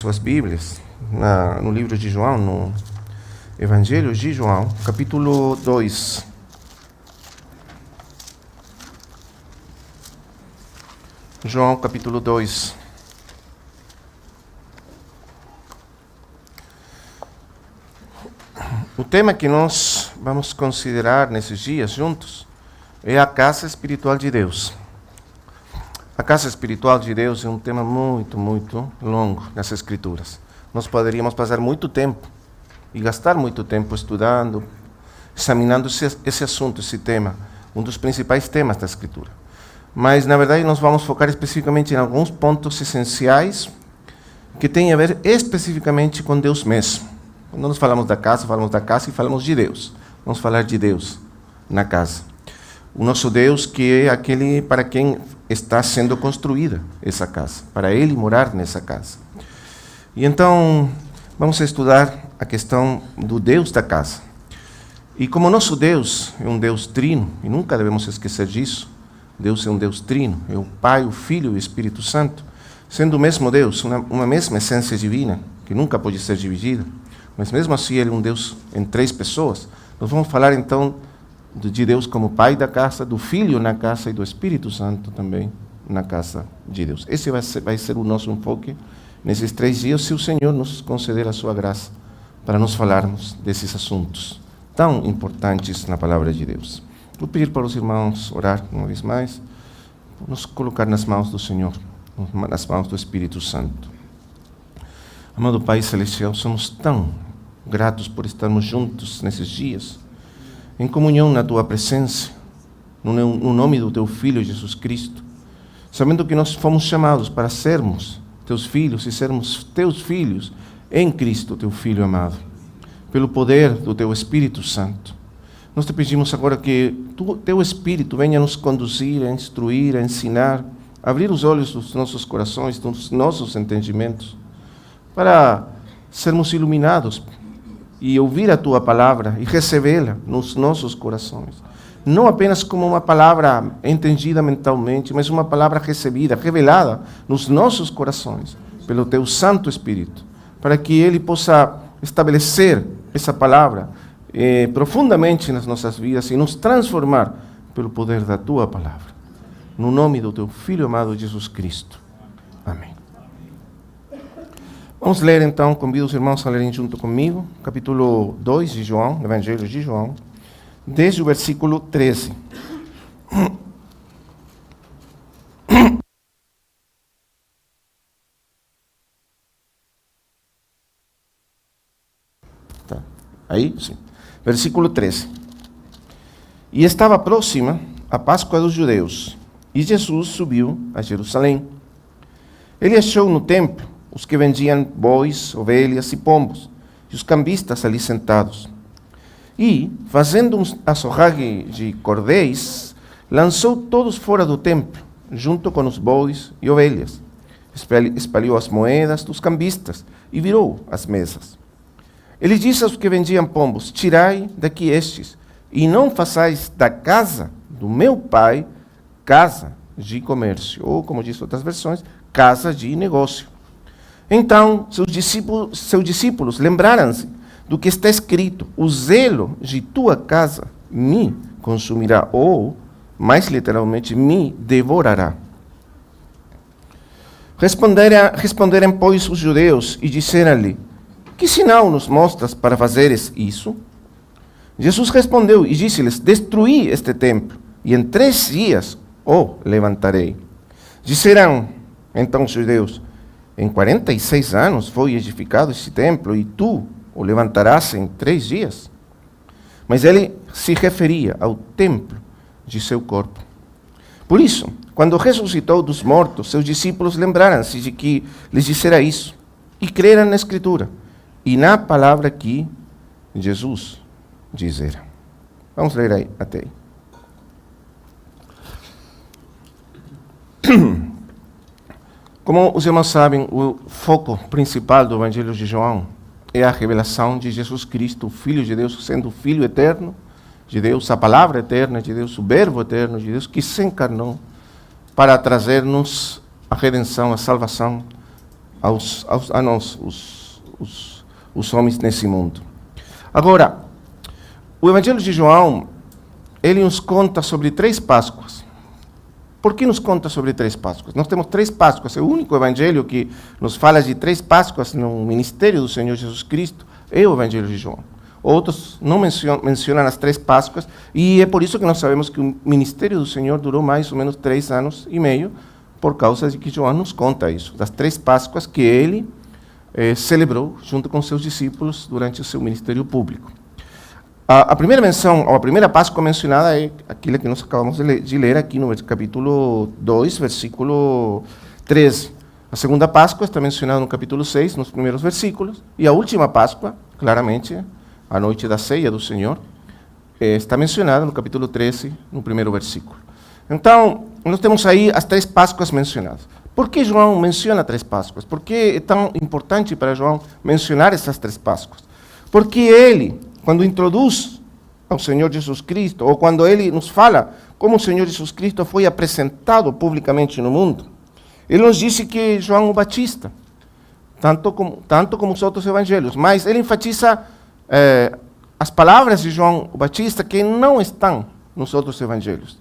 Suas Bíblias, no livro de João, no Evangelho de João, capítulo 2. João, capítulo 2. O tema que nós vamos considerar nesses dias juntos é a casa espiritual de Deus. A casa espiritual de Deus é um tema muito longo nas Escrituras. Nós poderíamos passar muito tempo e gastar muito tempo estudando, examinando esse assunto, esse tema, um dos principais temas da Escritura. Mas, na verdade, nós vamos focar especificamente em alguns pontos essenciais que têm a ver especificamente com Deus mesmo. Quando nós falamos da casa e falamos de Deus. Vamos falar de Deus na casa. O nosso Deus que é aquele para quem está sendo construída essa casa, para Ele morar nessa casa. E então, vamos estudar a questão do Deus da casa. E como nosso Deus é um Deus trino, e nunca devemos esquecer disso, Deus é um Deus trino, é o Pai, o Filho e o Espírito Santo, sendo o mesmo Deus, uma mesma essência divina, que nunca pode ser dividida, mas mesmo assim Ele é um Deus em três pessoas. Nós vamos falar então de Deus como Pai da casa, do Filho na casa e do Espírito Santo também na casa de Deus. Esse vai ser o nosso enfoque nesses 3 dias, se o Senhor nos conceder a sua graça para nos falarmos desses assuntos tão importantes na palavra de Deus. Vou pedir para os irmãos orar uma vez mais, nos colocar nas mãos do Senhor, nas mãos do Espírito Santo. Amado Pai Celestial, somos tão gratos por estarmos juntos nesses dias, em comunhão na Tua presença, no nome do Teu Filho Jesus Cristo, sabendo que nós fomos chamados para sermos Teus filhos e sermos Teus filhos em Cristo, Teu Filho amado, pelo poder do Teu Espírito Santo. Nós te pedimos agora que Teu Espírito venha nos conduzir, a instruir, a ensinar, a abrir os olhos dos nossos corações, dos nossos entendimentos, para sermos iluminados e ouvir a Tua palavra e recebê-la nos nossos corações. Não apenas como uma palavra entendida mentalmente, mas uma palavra recebida, revelada nos nossos corações, pelo Teu Santo Espírito, para que Ele possa estabelecer essa palavra profundamente nas nossas vidas e nos transformar pelo poder da Tua palavra. No nome do Teu Filho amado Jesus Cristo. Amém. Vamos ler então, convido os irmãos a lerem junto comigo, capítulo 2 de João, Evangelho de João, desde o versículo 13. Tá. Aí, sim. Versículo 13. E estava próxima a Páscoa dos judeus, e Jesus subiu a Jerusalém. Ele achou no templo os que vendiam bois, ovelhas e pombos, e os cambistas ali sentados. E, fazendo um açorrague de cordéis, lançou todos fora do templo, junto com os bois e ovelhas. Espalhou as moedas dos cambistas e virou as mesas. Ele disse aos que vendiam pombos: tirai daqui estes, e não façais da casa do meu pai casa de comércio, ou, como diz outras versões, casa de negócio. Então, seus discípulos lembraram-se do que está escrito: o zelo de tua casa me consumirá, ou, mais literalmente, me devorará. Responderam, pois, os judeus e disseram-lhe: que sinal nos mostras para fazeres isso? Jesus respondeu e disse-lhes: destruí este templo, e em 3 dias o levantarei. Disseram então os judeus: em 46 anos foi edificado este templo, e tu o levantarás em 3 dias? Mas ele se referia ao templo de seu corpo. Por isso, quando ressuscitou dos mortos, seus discípulos lembraram-se de que lhes dissera isso, e creram na Escritura, e na palavra que Jesus dizera. Vamos ler aí, até aí. Como os irmãos sabem, o foco principal do Evangelho de João é a revelação de Jesus Cristo, o Filho de Deus, sendo o Filho eterno de Deus, a palavra eterna de Deus, o Verbo eterno de Deus, que se encarnou para trazer-nos a redenção, a salvação a nós, os homens nesse mundo. Agora, o Evangelho de João, ele nos conta sobre 3 Páscoas. Por que nos conta sobre 3 Páscoas? Nós temos 3 Páscoas. É o único Evangelho que nos fala de 3 Páscoas no ministério do Senhor Jesus Cristo, é o Evangelho de João. Outros não mencionam as 3 Páscoas, e é por isso que nós sabemos que o ministério do Senhor durou mais ou menos 3 anos e meio, por causa de que João nos conta isso, das 3 Páscoas que ele celebrou junto com seus discípulos durante o seu ministério público. A primeira menção, ou a primeira Páscoa mencionada é aquela que nós acabamos de ler aqui no capítulo 2, versículo 13. A segunda Páscoa está mencionada no capítulo 6, nos primeiros versículos, e a última Páscoa, claramente, a noite da ceia do Senhor, está mencionada no capítulo 13, no primeiro versículo. Então, nós temos aí as 3 Páscoas mencionadas. Por que João menciona 3 Páscoas? Por que é tão importante para João mencionar essas 3 Páscoas? Porque ele, quando introduz ao Senhor Jesus Cristo, ou quando ele nos fala como o Senhor Jesus Cristo foi apresentado publicamente no mundo, ele nos disse que João o Batista, tanto como os outros evangelhos, mas ele enfatiza as palavras de João o Batista que não estão nos outros evangelhos.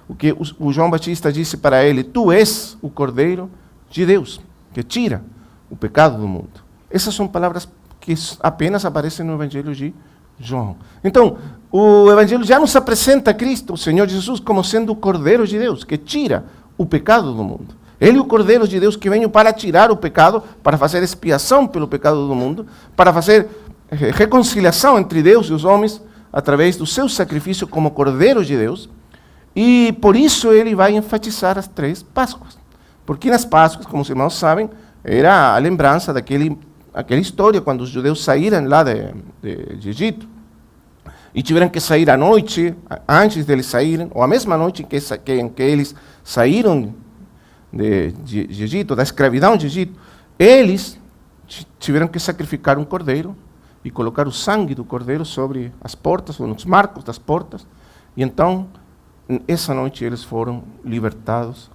O que o João Batista disse para ele: tu és o Cordeiro de Deus, que tira o pecado do mundo. Essas são palavras que apenas aparecem no Evangelho de João. Então, o Evangelho já nos apresenta a Cristo, o Senhor Jesus, como sendo o Cordeiro de Deus, que tira o pecado do mundo. Ele é o Cordeiro de Deus que veio para tirar o pecado, para fazer expiação pelo pecado do mundo, para fazer reconciliação entre Deus e os homens, através do seu sacrifício como Cordeiro de Deus. E por isso ele vai enfatizar as 3 Páscoas. Porque nas Páscoas, como os irmãos sabem, era a lembrança daquela história, quando os judeus saíram lá de Egito, e tiveram que sair à noite, antes deles saírem, ou a mesma noite em que eles saíram de Egito, da escravidão de Egito, eles tiveram que sacrificar um cordeiro e colocar o sangue do cordeiro sobre as portas, ou nos marcos das portas, e então, essa noite eles foram libertados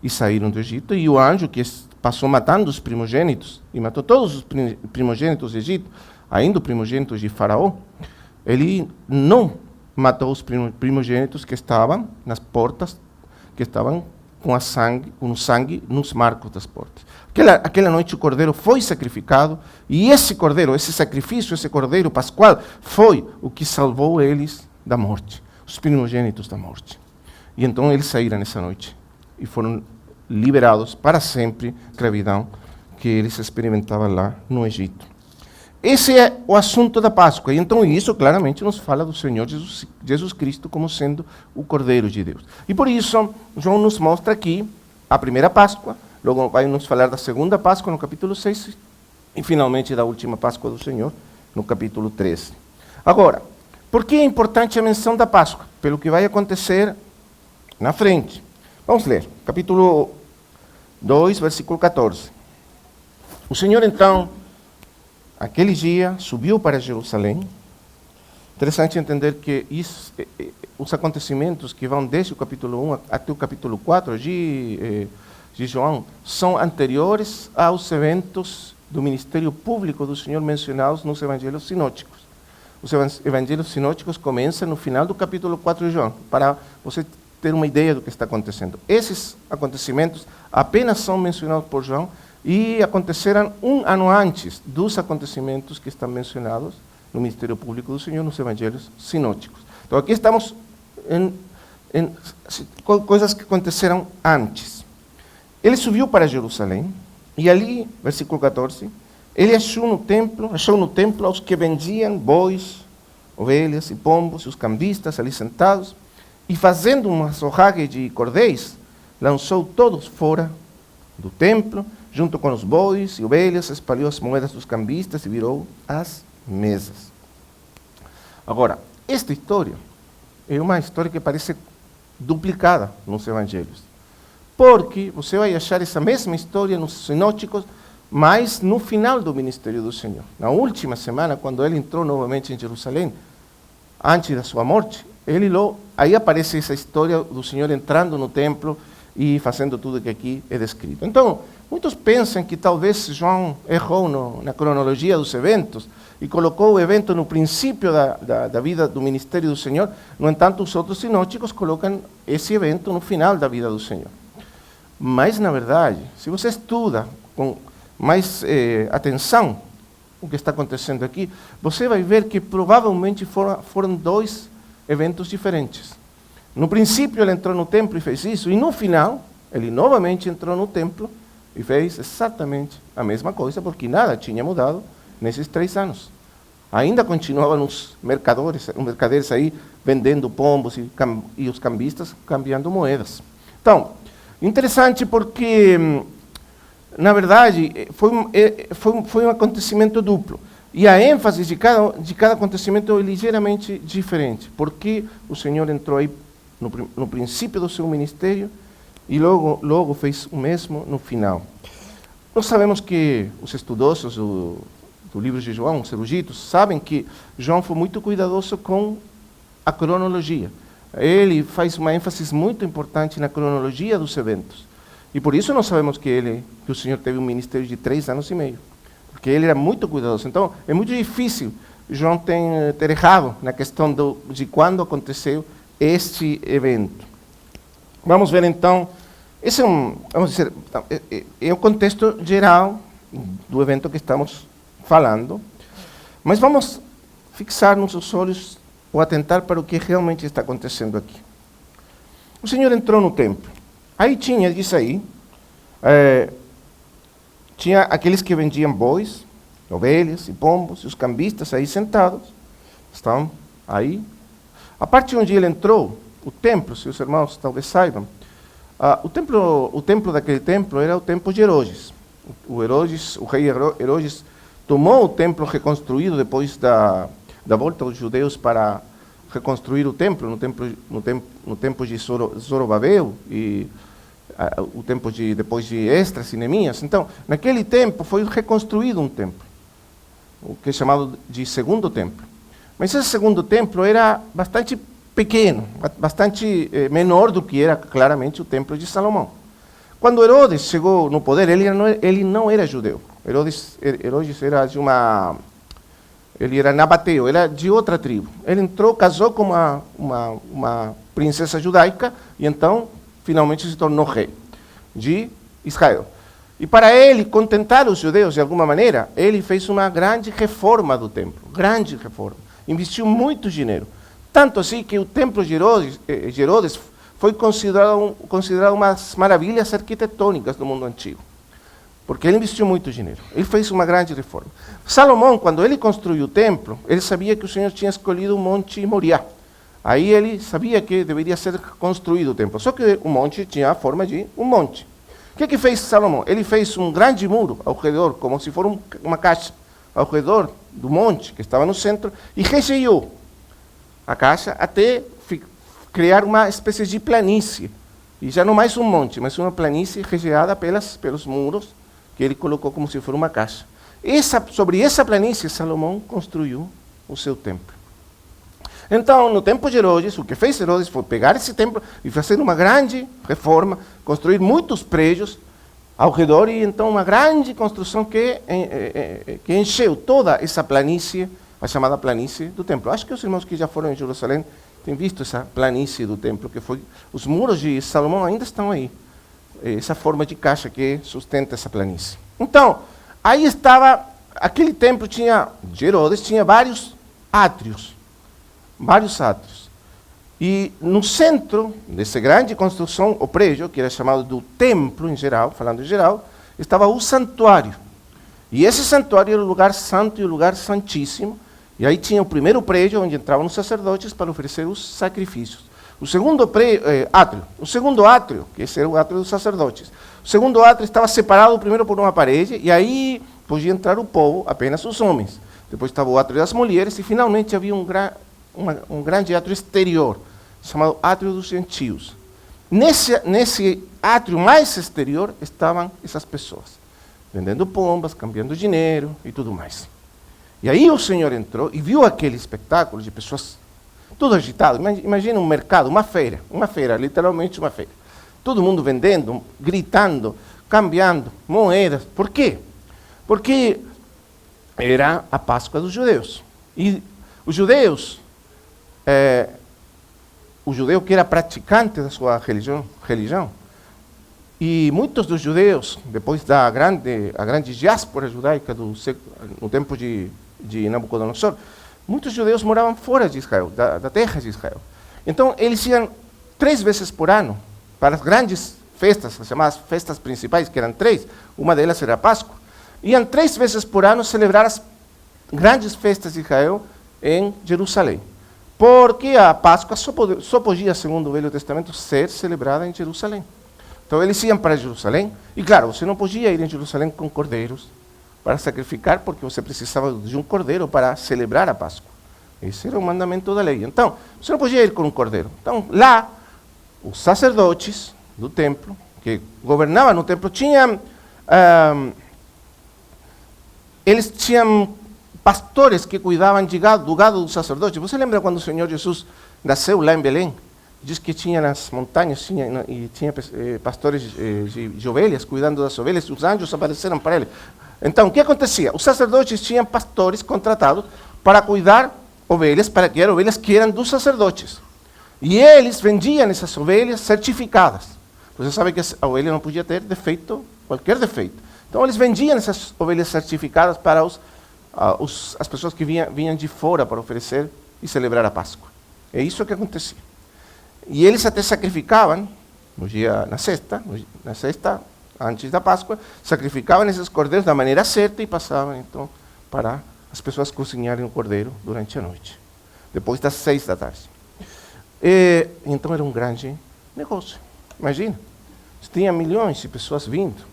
e saíram do Egito, e o anjo que passou matando os primogênitos, e matou todos os primogênitos do Egito, ainda os primogênitos de Faraó, ele não matou os primogênitos que estavam nas portas, que estavam com o sangue nos marcos das portas. Aquela noite o cordeiro foi sacrificado, e esse cordeiro, esse sacrifício, esse cordeiro pascual, foi o que salvou eles da morte, os primogênitos da morte. E então eles saíram nessa noite e foram liberados para sempre da escravidão que eles experimentavam lá no Egito. Esse é o assunto da Páscoa. E então isso claramente nos fala do Senhor Jesus Cristo como sendo o Cordeiro de Deus. E por isso, João nos mostra aqui a primeira Páscoa, logo vai nos falar da segunda Páscoa no capítulo 6, e finalmente da última Páscoa do Senhor no capítulo 13. Agora, por que é importante a menção da Páscoa? Pelo que vai acontecer na frente. Vamos ler, capítulo 2, versículo 14. O Senhor, então, aquele dia, subiu para Jerusalém. Interessante entender que os acontecimentos que vão desde o capítulo 1 até o capítulo 4 de João são anteriores aos eventos do ministério público do Senhor mencionados nos evangelhos sinóticos. Os evangelhos sinóticos começam no final do capítulo 4 de João, para você ter uma ideia do que está acontecendo. Esses acontecimentos apenas são mencionados por João e aconteceram um ano antes dos acontecimentos que estão mencionados no ministério público do Senhor nos evangelhos sinóticos. Então aqui estamos em coisas que aconteceram antes. Ele subiu para Jerusalém e ali, versículo 14, ele achou no templo aos que vendiam bois, ovelhas e pombos, e os cambistas ali sentados, e fazendo uma sorrague de cordéis, lançou todos fora do templo, junto com os bois e ovelhas, espalhou as moedas dos cambistas e virou as mesas. Agora, esta história é uma história que parece duplicada nos evangelhos, porque você vai achar essa mesma história nos sinóticos, mas no final do ministério do Senhor. Na última semana, quando ele entrou novamente em Jerusalém, antes da sua morte, aí aparece essa história do Senhor entrando no templo e fazendo tudo que aqui é descrito. Então, muitos pensam que talvez João errou na cronologia dos eventos e colocou o evento no princípio da vida do ministério do Senhor. No entanto, os outros sinóticos colocam esse evento no final da vida do Senhor. Mas, na verdade, se você estuda com mais atenção o que está acontecendo aqui, você vai ver que provavelmente foram dois eventos diferentes. No princípio ele entrou no templo e fez isso, e no final ele novamente entrou no templo e fez exatamente a mesma coisa, porque nada tinha mudado nesses 3 anos. Ainda continuavam os mercaderes aí vendendo pombos e os cambistas cambiando moedas. Então, interessante porque, na verdade, foi um acontecimento duplo. E a ênfase de cada acontecimento é ligeiramente diferente, porque o Senhor entrou aí no princípio do seu ministério e logo fez o mesmo no final. Nós sabemos que os estudiosos do livro de João, os eruditos, sabem que João foi muito cuidadoso com a cronologia. Ele faz uma ênfase muito importante na cronologia dos eventos. E por isso nós sabemos que o Senhor teve um ministério de 3 anos e meio, porque ele era muito cuidadoso. Então, é muito difícil João ter errado na questão de quando aconteceu este evento. Vamos ver então, esse é o contexto geral do evento que estamos falando, mas vamos fixar nossos olhos ou atentar para o que realmente está acontecendo aqui. O Senhor entrou no templo. Aí tinha aqueles que vendiam bois, ovelhas e pombos, e os cambistas aí sentados, estavam aí. A parte onde ele entrou, o templo, se os irmãos talvez saibam, o templo daquele templo era o templo de Herodes. O rei Herodes tomou o templo reconstruído depois da volta dos judeus para reconstruir o templo, no tempo de Zorobabel e o tempo depois de Esdras e Neemias. Então, naquele tempo foi reconstruído um templo, o que é chamado de segundo templo. Mas esse segundo templo era bastante pequeno, bastante menor do que era claramente o templo de Salomão. Quando Herodes chegou no poder, ele não era judeu. Herodes era ele era nabateu, era de outra tribo. Ele entrou, casou com uma princesa judaica e então finalmente se tornou rei de Israel. E para ele contentar os judeus de alguma maneira, ele fez uma grande reforma do templo, grande reforma. Investiu muito dinheiro. Tanto assim que o templo de Herodes foi considerado uma das maravilhas arquitetônicas do mundo antigo. Porque ele investiu muito dinheiro. Ele fez uma grande reforma. Salomão, quando ele construiu o templo, ele sabia que o Senhor tinha escolhido o Monte Moriá. Aí ele sabia que deveria ser construído o templo. Só que o monte tinha a forma de um monte. O que fez Salomão? Ele fez um grande muro ao redor, como se fosse uma caixa, ao redor do monte que estava no centro, e recheou a caixa até criar uma espécie de planície. E já não mais um monte, mas uma planície recheada pelos muros que ele colocou como se fosse uma caixa. Sobre essa planície, Salomão construiu o seu templo. Então, no tempo de Herodes, o que fez Herodes foi pegar esse templo e fazer uma grande reforma, construir muitos prédios ao redor, e então uma grande construção que encheu toda essa planície, a chamada planície do templo. Acho que os irmãos que já foram em Jerusalém têm visto essa planície do templo, que foi, os muros de Salomão ainda estão aí, essa forma de caixa que sustenta essa planície. Então, aí estava, aquele templo de Herodes tinha vários átrios. E no centro dessa grande construção, o prédio, que era chamado do templo em geral, falando em geral, estava o santuário. E esse santuário era o lugar santo e o lugar santíssimo. E aí tinha o primeiro prédio onde entravam os sacerdotes para oferecer os sacrifícios. O segundo átrio, que esse era o átrio dos sacerdotes. O segundo átrio estava separado primeiro por uma parede, e aí podia entrar o povo, apenas os homens. Depois estava o átrio das mulheres, e finalmente havia um grande átrio exterior, chamado átrio dos gentios. Nesse átrio mais exterior estavam essas pessoas, vendendo pombas, cambiando dinheiro e tudo mais. E aí o Senhor entrou e viu aquele espetáculo de pessoas, tudo agitado. Imagina um mercado, uma feira, literalmente uma feira. Todo mundo vendendo, gritando, cambiando moedas. Por quê? Porque era a Páscoa dos judeus. E os judeus, o judeu que era praticante da sua religião, e muitos dos judeus, depois da grande diáspora judaica no tempo de Nabucodonosor, muitos judeus moravam fora de Israel, da terra de Israel. Então, eles iam 3 vezes por ano para as grandes festas, as chamadas festas principais, que eram 3, uma delas era a Páscoa. Iam 3 vezes por ano celebrar as grandes festas de Israel em Jerusalém. Porque a Páscoa só podia, segundo o Velho Testamento, ser celebrada em Jerusalém. Então, eles iam para Jerusalém, e claro, você não podia ir em Jerusalém com cordeiros para sacrificar, porque você precisava de um cordeiro para celebrar a Páscoa. Esse era o mandamento da lei. Então, você não podia ir com um cordeiro. Então, lá, os sacerdotes do templo, que governavam no templo, eles tinham pastores que cuidavam do gado dos sacerdotes. Você lembra quando o Senhor Jesus nasceu lá em Belém? Diz que tinha nas montanhas, tinha pastores de ovelhas, cuidando das ovelhas, e os anjos apareceram para ele. Então, o que acontecia? Os sacerdotes tinham pastores contratados para cuidar ovelhas, para criar ovelhas que eram dos sacerdotes. E eles vendiam essas ovelhas certificadas. Você sabe que a ovelha não podia ter defeito, qualquer defeito. Então, eles vendiam essas ovelhas certificadas para as pessoas que vinham de fora para oferecer e celebrar a Páscoa. É isso que acontecia. E eles até sacrificavam, na sexta, antes da Páscoa, sacrificavam esses cordeiros da maneira certa e passavam, então, para as pessoas cozinharem o cordeiro durante a noite, depois das 6 da tarde. Então, era um grande negócio. Imagina, tinha milhões de pessoas vindo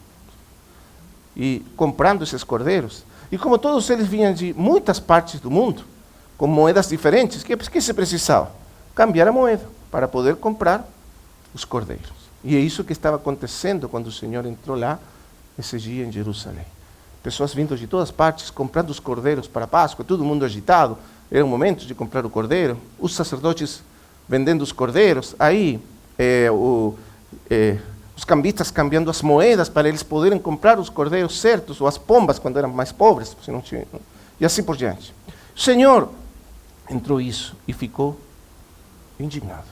e comprando esses cordeiros. E como todos eles vinham de muitas partes do mundo, com moedas diferentes, o que se precisava? Cambiar a moeda para poder comprar os cordeiros. E é isso que estava acontecendo quando o Senhor entrou lá, esse dia em Jerusalém. Pessoas vindo de todas partes, comprando os cordeiros para a Páscoa, todo mundo agitado, era o momento de comprar o cordeiro, os sacerdotes vendendo os cordeiros, aí os cambistas cambiando as moedas para eles poderem comprar os cordeiros certos, ou as pombas quando eram mais pobres, e assim por diante. O Senhor entrou isso e ficou indignado.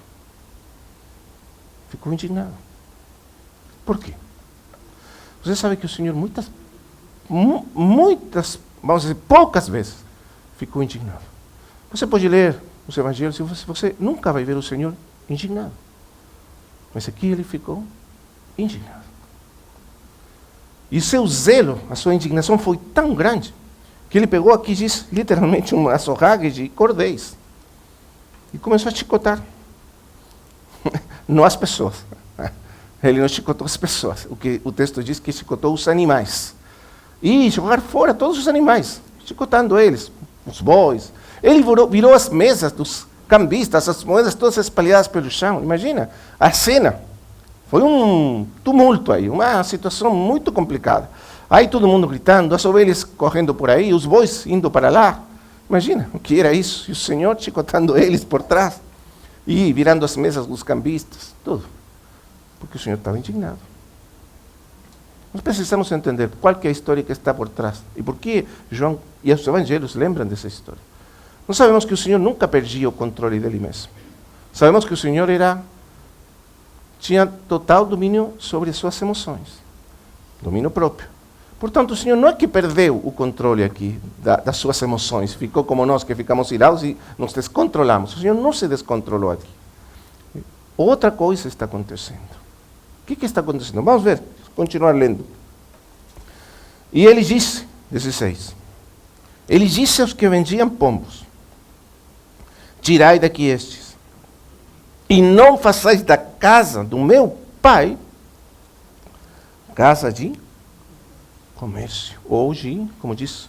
Ficou indignado. Por quê? Você sabe que o Senhor vamos dizer, poucas vezes, ficou indignado. Você pode ler os evangelhos e você nunca vai ver o Senhor indignado. Mas aqui ele ficou indignado. E seu zelo, a sua indignação foi tão grande, que ele pegou aqui, diz, literalmente, uma açorrague de cordéis. E começou a chicotar. Não as pessoas. Ele não chicotou as pessoas. O texto diz que chicotou os animais. E jogar fora todos os animais, chicotando eles, os bois. Ele virou as mesas dos cambistas, as moedas todas espalhadas pelo chão. Imagina a cena. Foi um tumulto aí, uma situação muito complicada. Aí todo mundo gritando, as ovelhas correndo por aí, os bois indo para lá. Imagina o que era isso. E o Senhor chicotando eles por trás. E virando as mesas dos cambistas, tudo. Porque o Senhor estava indignado. Nós precisamos entender qual que é a história que está por trás. E por que João e os evangelhos lembram dessa história. Nós sabemos que o Senhor nunca perdia o controle dele mesmo. Sabemos que o Senhor tinha total domínio sobre as suas emoções. Domínio próprio. Portanto, o Senhor não é que perdeu o controle aqui das suas emoções. Ficou como nós, que ficamos irados e nos descontrolamos. O Senhor não se descontrolou aqui. Outra coisa está acontecendo. O que está acontecendo? Vamos ver, continuar lendo. E ele disse, 16, ele disse aos que vendiam pombos, tirai daqui estes, e não façais da casa do meu pai casa de comércio, ou de, como diz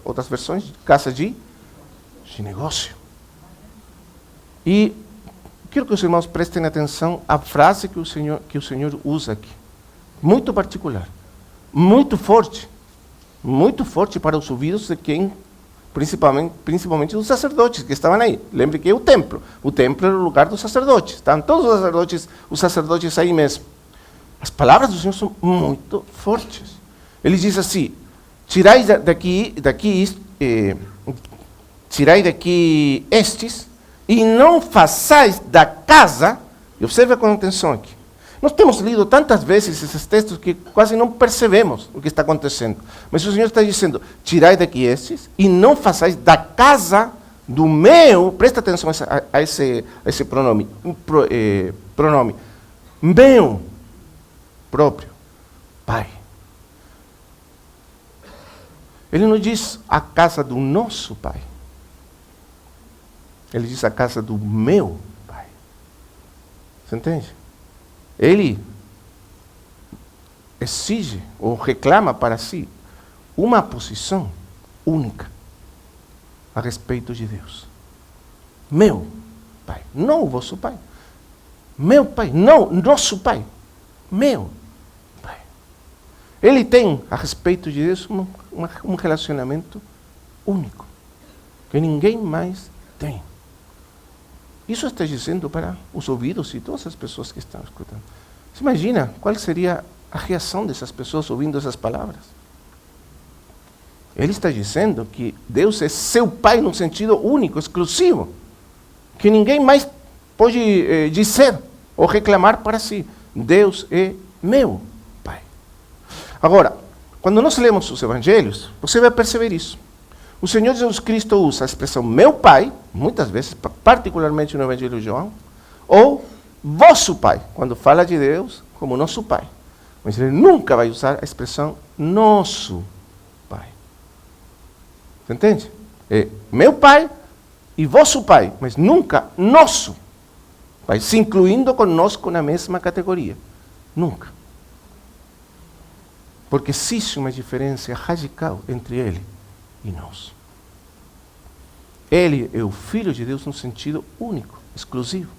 outras versões, casa de negócio. E quero que os irmãos prestem atenção à frase que o Senhor usa aqui. Muito particular, muito forte para os ouvidos de quem, principalmente dos sacerdotes que estavam aí. Lembre que é o templo era o lugar dos sacerdotes, estavam todos os sacerdotes aí mesmo. As palavras do Senhor são muito fortes. Ele diz assim: tirai daqui estes, e não façais da casa. E observa com atenção aqui. Nós temos lido tantas vezes esses textos que quase não percebemos o que está acontecendo. Mas o Senhor está dizendo: tirai daqui estes, e não façais da casa do meu, presta atenção a esse pronome, meu próprio Pai. Ele não diz a casa do nosso Pai. Ele diz a casa do meu Pai. Você entende? Ele exige ou reclama para si uma posição única a respeito de Deus. Meu Pai, não o vosso Pai. Meu Pai, não nosso Pai. Meu Pai. Ele tem a respeito de Deus um relacionamento único, que ninguém mais tem. Isso está dizendo para os ouvidos de todas as pessoas que estão escutando. Você imagina qual seria a reação dessas pessoas ouvindo essas palavras? Ele está dizendo que Deus é seu Pai num sentido único, exclusivo, que ninguém mais pode dizer ou reclamar para si. Deus é meu Pai. Agora, quando nós lemos os evangelhos, você vai perceber isso. O Senhor Jesus Cristo usa a expressão meu Pai, muitas vezes, particularmente no Evangelho de João, ou vosso Pai, quando fala de Deus como nosso Pai. Mas ele nunca vai usar a expressão nosso Pai. Você entende? É meu Pai e vosso Pai, mas nunca nosso Pai, se incluindo conosco na mesma categoria. Nunca. Porque existe uma diferença radical entre ele e nós. Ele é o Filho de Deus no sentido único, exclusivo.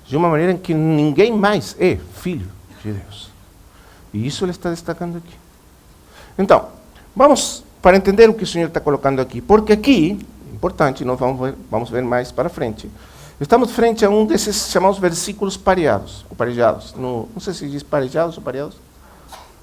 De uma maneira em que ninguém mais é Filho de Deus. E isso ele está destacando aqui. Então, vamos para entender o que o Senhor está colocando aqui. Porque aqui, importante, nós vamos ver mais para frente, estamos frente a um desses chamados versículos pareados, ou parejados. Não sei se diz parejados ou pareados.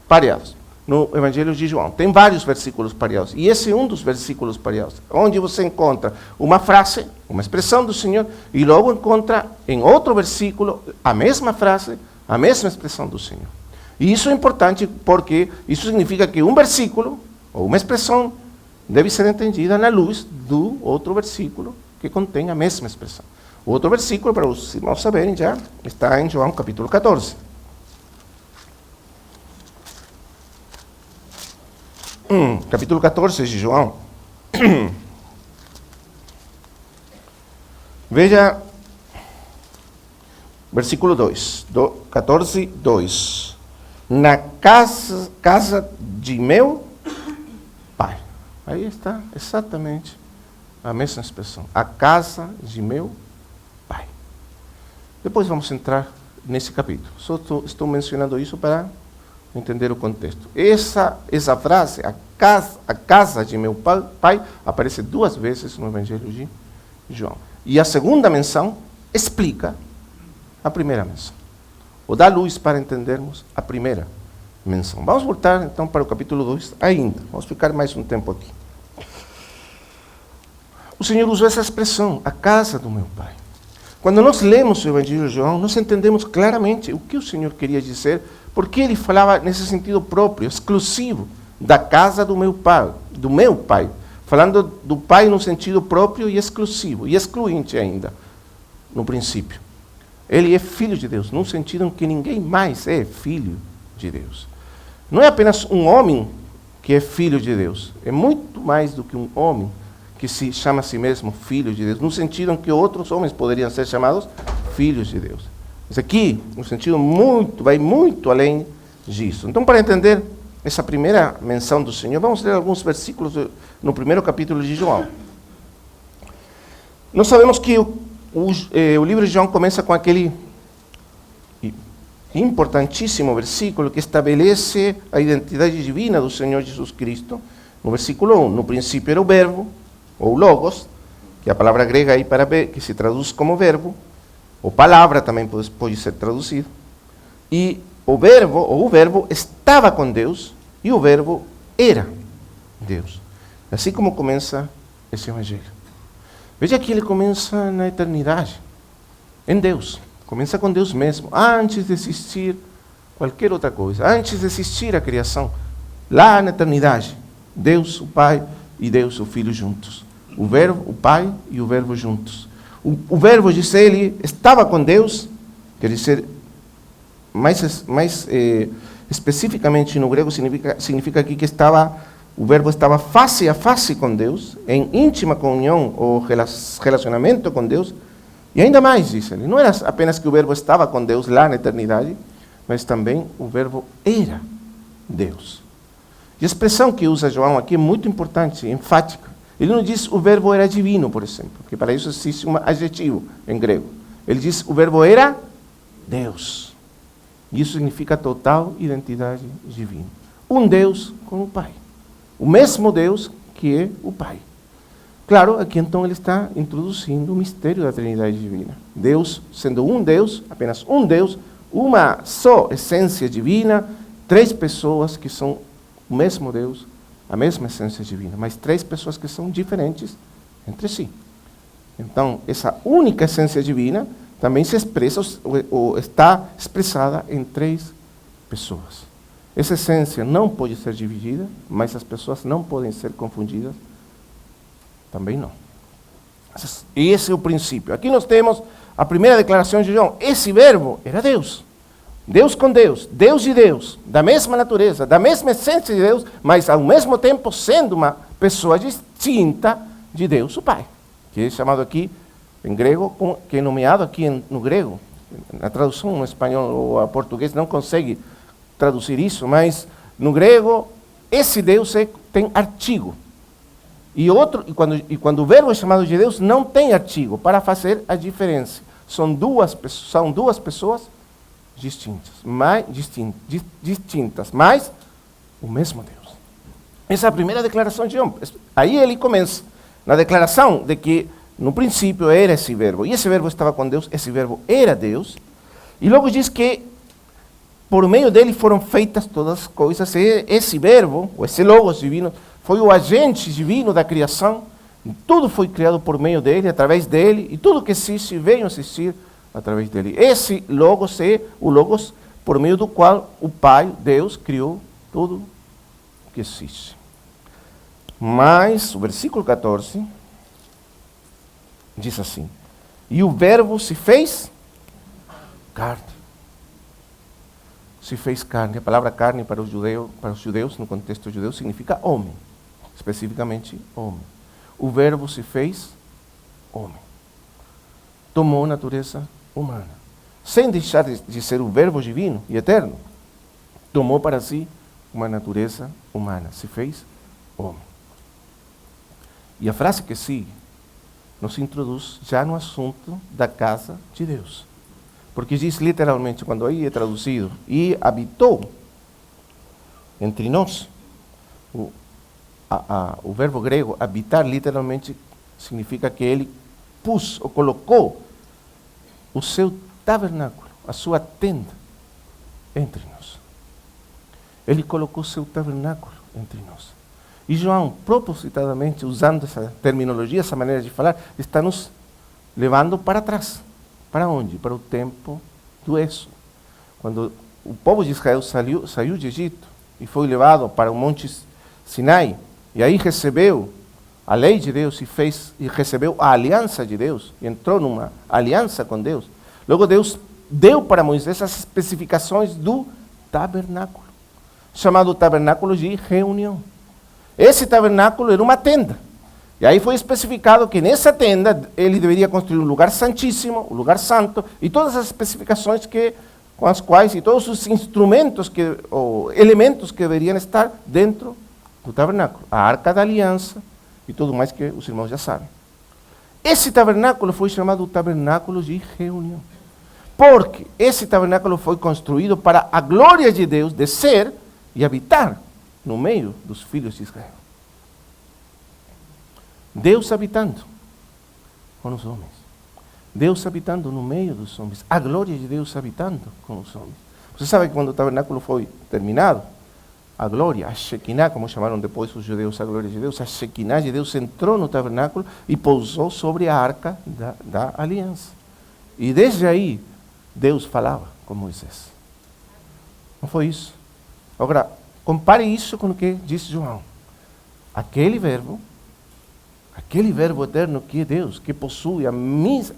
Pareados. No Evangelho de João. Tem vários versículos pareados. E esse é um dos versículos pareados, onde você encontra uma frase, uma expressão do Senhor, e logo encontra em outro versículo a mesma frase, a mesma expressão do Senhor. E isso é importante porque isso significa que um versículo, ou uma expressão, deve ser entendida na luz do outro versículo que contém a mesma expressão. O outro versículo, para os irmãos saberem já, está em João capítulo 14. Capítulo 14 de João. Veja, versículo 2, 14, 2. Na casa de meu Pai. Aí está exatamente a mesma expressão. A casa de meu Pai. Depois vamos entrar nesse capítulo. Só estou mencionando isso para entender o contexto. Essa frase, a casa de meu Pai, aparece 2 vezes no Evangelho de João. E a segunda menção explica a primeira menção. Ou dá luz para entendermos a primeira menção. Vamos voltar então para o capítulo 2 ainda. Vamos ficar mais um tempo aqui. O Senhor usou essa expressão, a casa do meu Pai. Quando nós lemos o Evangelho de João, nós entendemos claramente o que o Senhor queria dizer, porque ele falava nesse sentido próprio, exclusivo, da casa do meu Pai, falando do Pai no sentido próprio e exclusivo, e excluinte ainda, no princípio. Ele é Filho de Deus, num sentido em que ninguém mais é Filho de Deus. Não é apenas um homem que é Filho de Deus, é muito mais do que um homem que se chama a si mesmo Filho de Deus, no sentido em que outros homens poderiam ser chamados Filhos de Deus. Mas aqui, no sentido vai muito além disso. Então, para entender essa primeira menção do Senhor, vamos ler alguns versículos no primeiro capítulo de João. Nós sabemos que o livro de João começa com aquele importantíssimo versículo que estabelece a identidade divina do Senhor Jesus Cristo. No versículo 1, no princípio era o verbo, ou logos, que é a palavra grega aí para ver, que se traduz como verbo, ou palavra também pode ser traduzido. E o verbo estava com Deus e o verbo era Deus. Assim como começa esse evangelho. Veja que ele começa na eternidade, em Deus. Começa com Deus mesmo, antes de existir qualquer outra coisa, antes de existir a criação. Lá na eternidade, Deus, o Pai, e Deus, o Filho, juntos. O Verbo, o Pai e o Verbo juntos. O Verbo, diz ele, estava com Deus, quer dizer, mais especificamente no grego, significa aqui que o Verbo estava face a face com Deus, em íntima comunhão ou relacionamento com Deus, e ainda mais, diz ele, não era apenas que o Verbo estava com Deus lá na eternidade, mas também o Verbo era Deus. E a expressão que usa João aqui é muito importante, enfática. Ele não diz o Verbo era divino, por exemplo, porque para isso existe um adjetivo em grego. Ele diz o Verbo era Deus. E isso significa total identidade divina. Um Deus com o Pai. O mesmo Deus que é o Pai. Claro, aqui então ele está introduzindo o mistério da Trindade divina. Deus sendo um Deus, apenas um Deus, uma só essência divina, três pessoas que são o mesmo Deus, a mesma essência divina, mas três pessoas que são diferentes entre si. Então, essa única essência divina também se expressa ou está expressada em três pessoas. Essa essência não pode ser dividida, mas as pessoas não podem ser confundidas. Também não. Esse é o princípio. Aqui nós temos a primeira declaração de João. Esse verbo era Deus. Deus com Deus, Deus e Deus, da mesma natureza, da mesma essência de Deus, mas ao mesmo tempo sendo uma pessoa distinta de Deus, o Pai. Que é chamado aqui, em grego, que é nomeado aqui no grego. Na tradução no espanhol ou a português não consegue traduzir isso, mas no grego, esse Deus tem artigo. E quando o verbo é chamado de Deus, não tem artigo, para fazer a diferença. São duas pessoas distintas, mas o mesmo Deus. Essa é a primeira declaração de João. Aí ele começa, na declaração de que no princípio era esse verbo, e esse verbo estava com Deus, esse verbo era Deus, e logo diz que por meio dele foram feitas todas as coisas, e esse verbo, ou esse logos divino, foi o agente divino da criação, tudo foi criado por meio dele, através dele, e tudo que existe veio a existir através dele. Esse logos é o logos por meio do qual o Pai, Deus, criou tudo o que existe. Mas o versículo 14 diz assim: e o verbo se fez carne. Se fez carne. A palavra carne para os judeus, no contexto judeu, significa homem. Especificamente homem. O verbo se fez homem. Tomou natureza humana. Sem deixar de ser o verbo divino e eterno, tomou para si uma natureza humana. Se fez homem. E a frase que sigue nos introduz já no assunto da casa de Deus. Porque diz literalmente, quando aí é traduzido, e habitou entre nós. O verbo grego habitar literalmente significa que ele pôs ou colocou o seu tabernáculo, a sua tenda, entre nós. Ele colocou o seu tabernáculo entre nós. E João, propositadamente, usando essa terminologia, essa maneira de falar, está nos levando para trás. Para onde? Para o tempo do Êxodo. Quando o povo de Israel saiu de Egito e foi levado para o Monte Sinai, e aí recebeu a lei de Deus e recebeu a aliança de Deus, e entrou numa aliança com Deus. Logo Deus deu para Moisés as especificações do tabernáculo, chamado tabernáculo de reunião. Esse tabernáculo era uma tenda. E aí foi especificado que nessa tenda ele deveria construir um lugar santíssimo, um lugar santo, e todas as especificações com as quais, e todos os instrumentos ou elementos que deveriam estar dentro do tabernáculo. A arca da aliança e tudo mais que os irmãos já sabem. Esse tabernáculo foi chamado tabernáculo de reunião. Porque esse tabernáculo foi construído para a glória de Deus descer e habitar no meio dos filhos de Israel. Deus habitando com os homens. Deus habitando no meio dos homens. A glória de Deus habitando com os homens. Você sabe que quando o tabernáculo foi terminado, a glória, a Shekinah, como chamaram depois os judeus, a glória de Deus, a Shekinah de Deus entrou no tabernáculo e pousou sobre a arca da aliança. E desde aí, Deus falava com Moisés. Não foi isso? Agora, compare isso com o que disse João. Aquele verbo eterno que é Deus, que possui a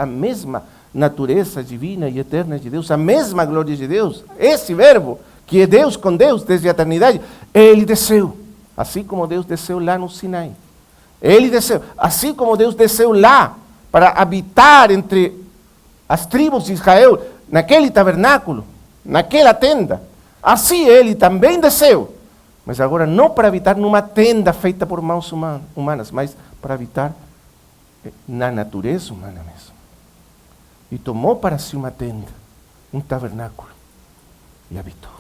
mesma natureza divina e eterna de Deus, a mesma glória de Deus, esse verbo, que é Deus com Deus desde a eternidade, ele desceu, assim como Deus desceu lá no Sinai. Ele desceu, assim como Deus desceu lá para habitar entre as tribos de Israel, naquele tabernáculo, naquela tenda, assim ele também desceu, mas agora não para habitar numa tenda feita por mãos humanas, mas para habitar na natureza humana mesmo. E tomou para si uma tenda, um tabernáculo, e habitou.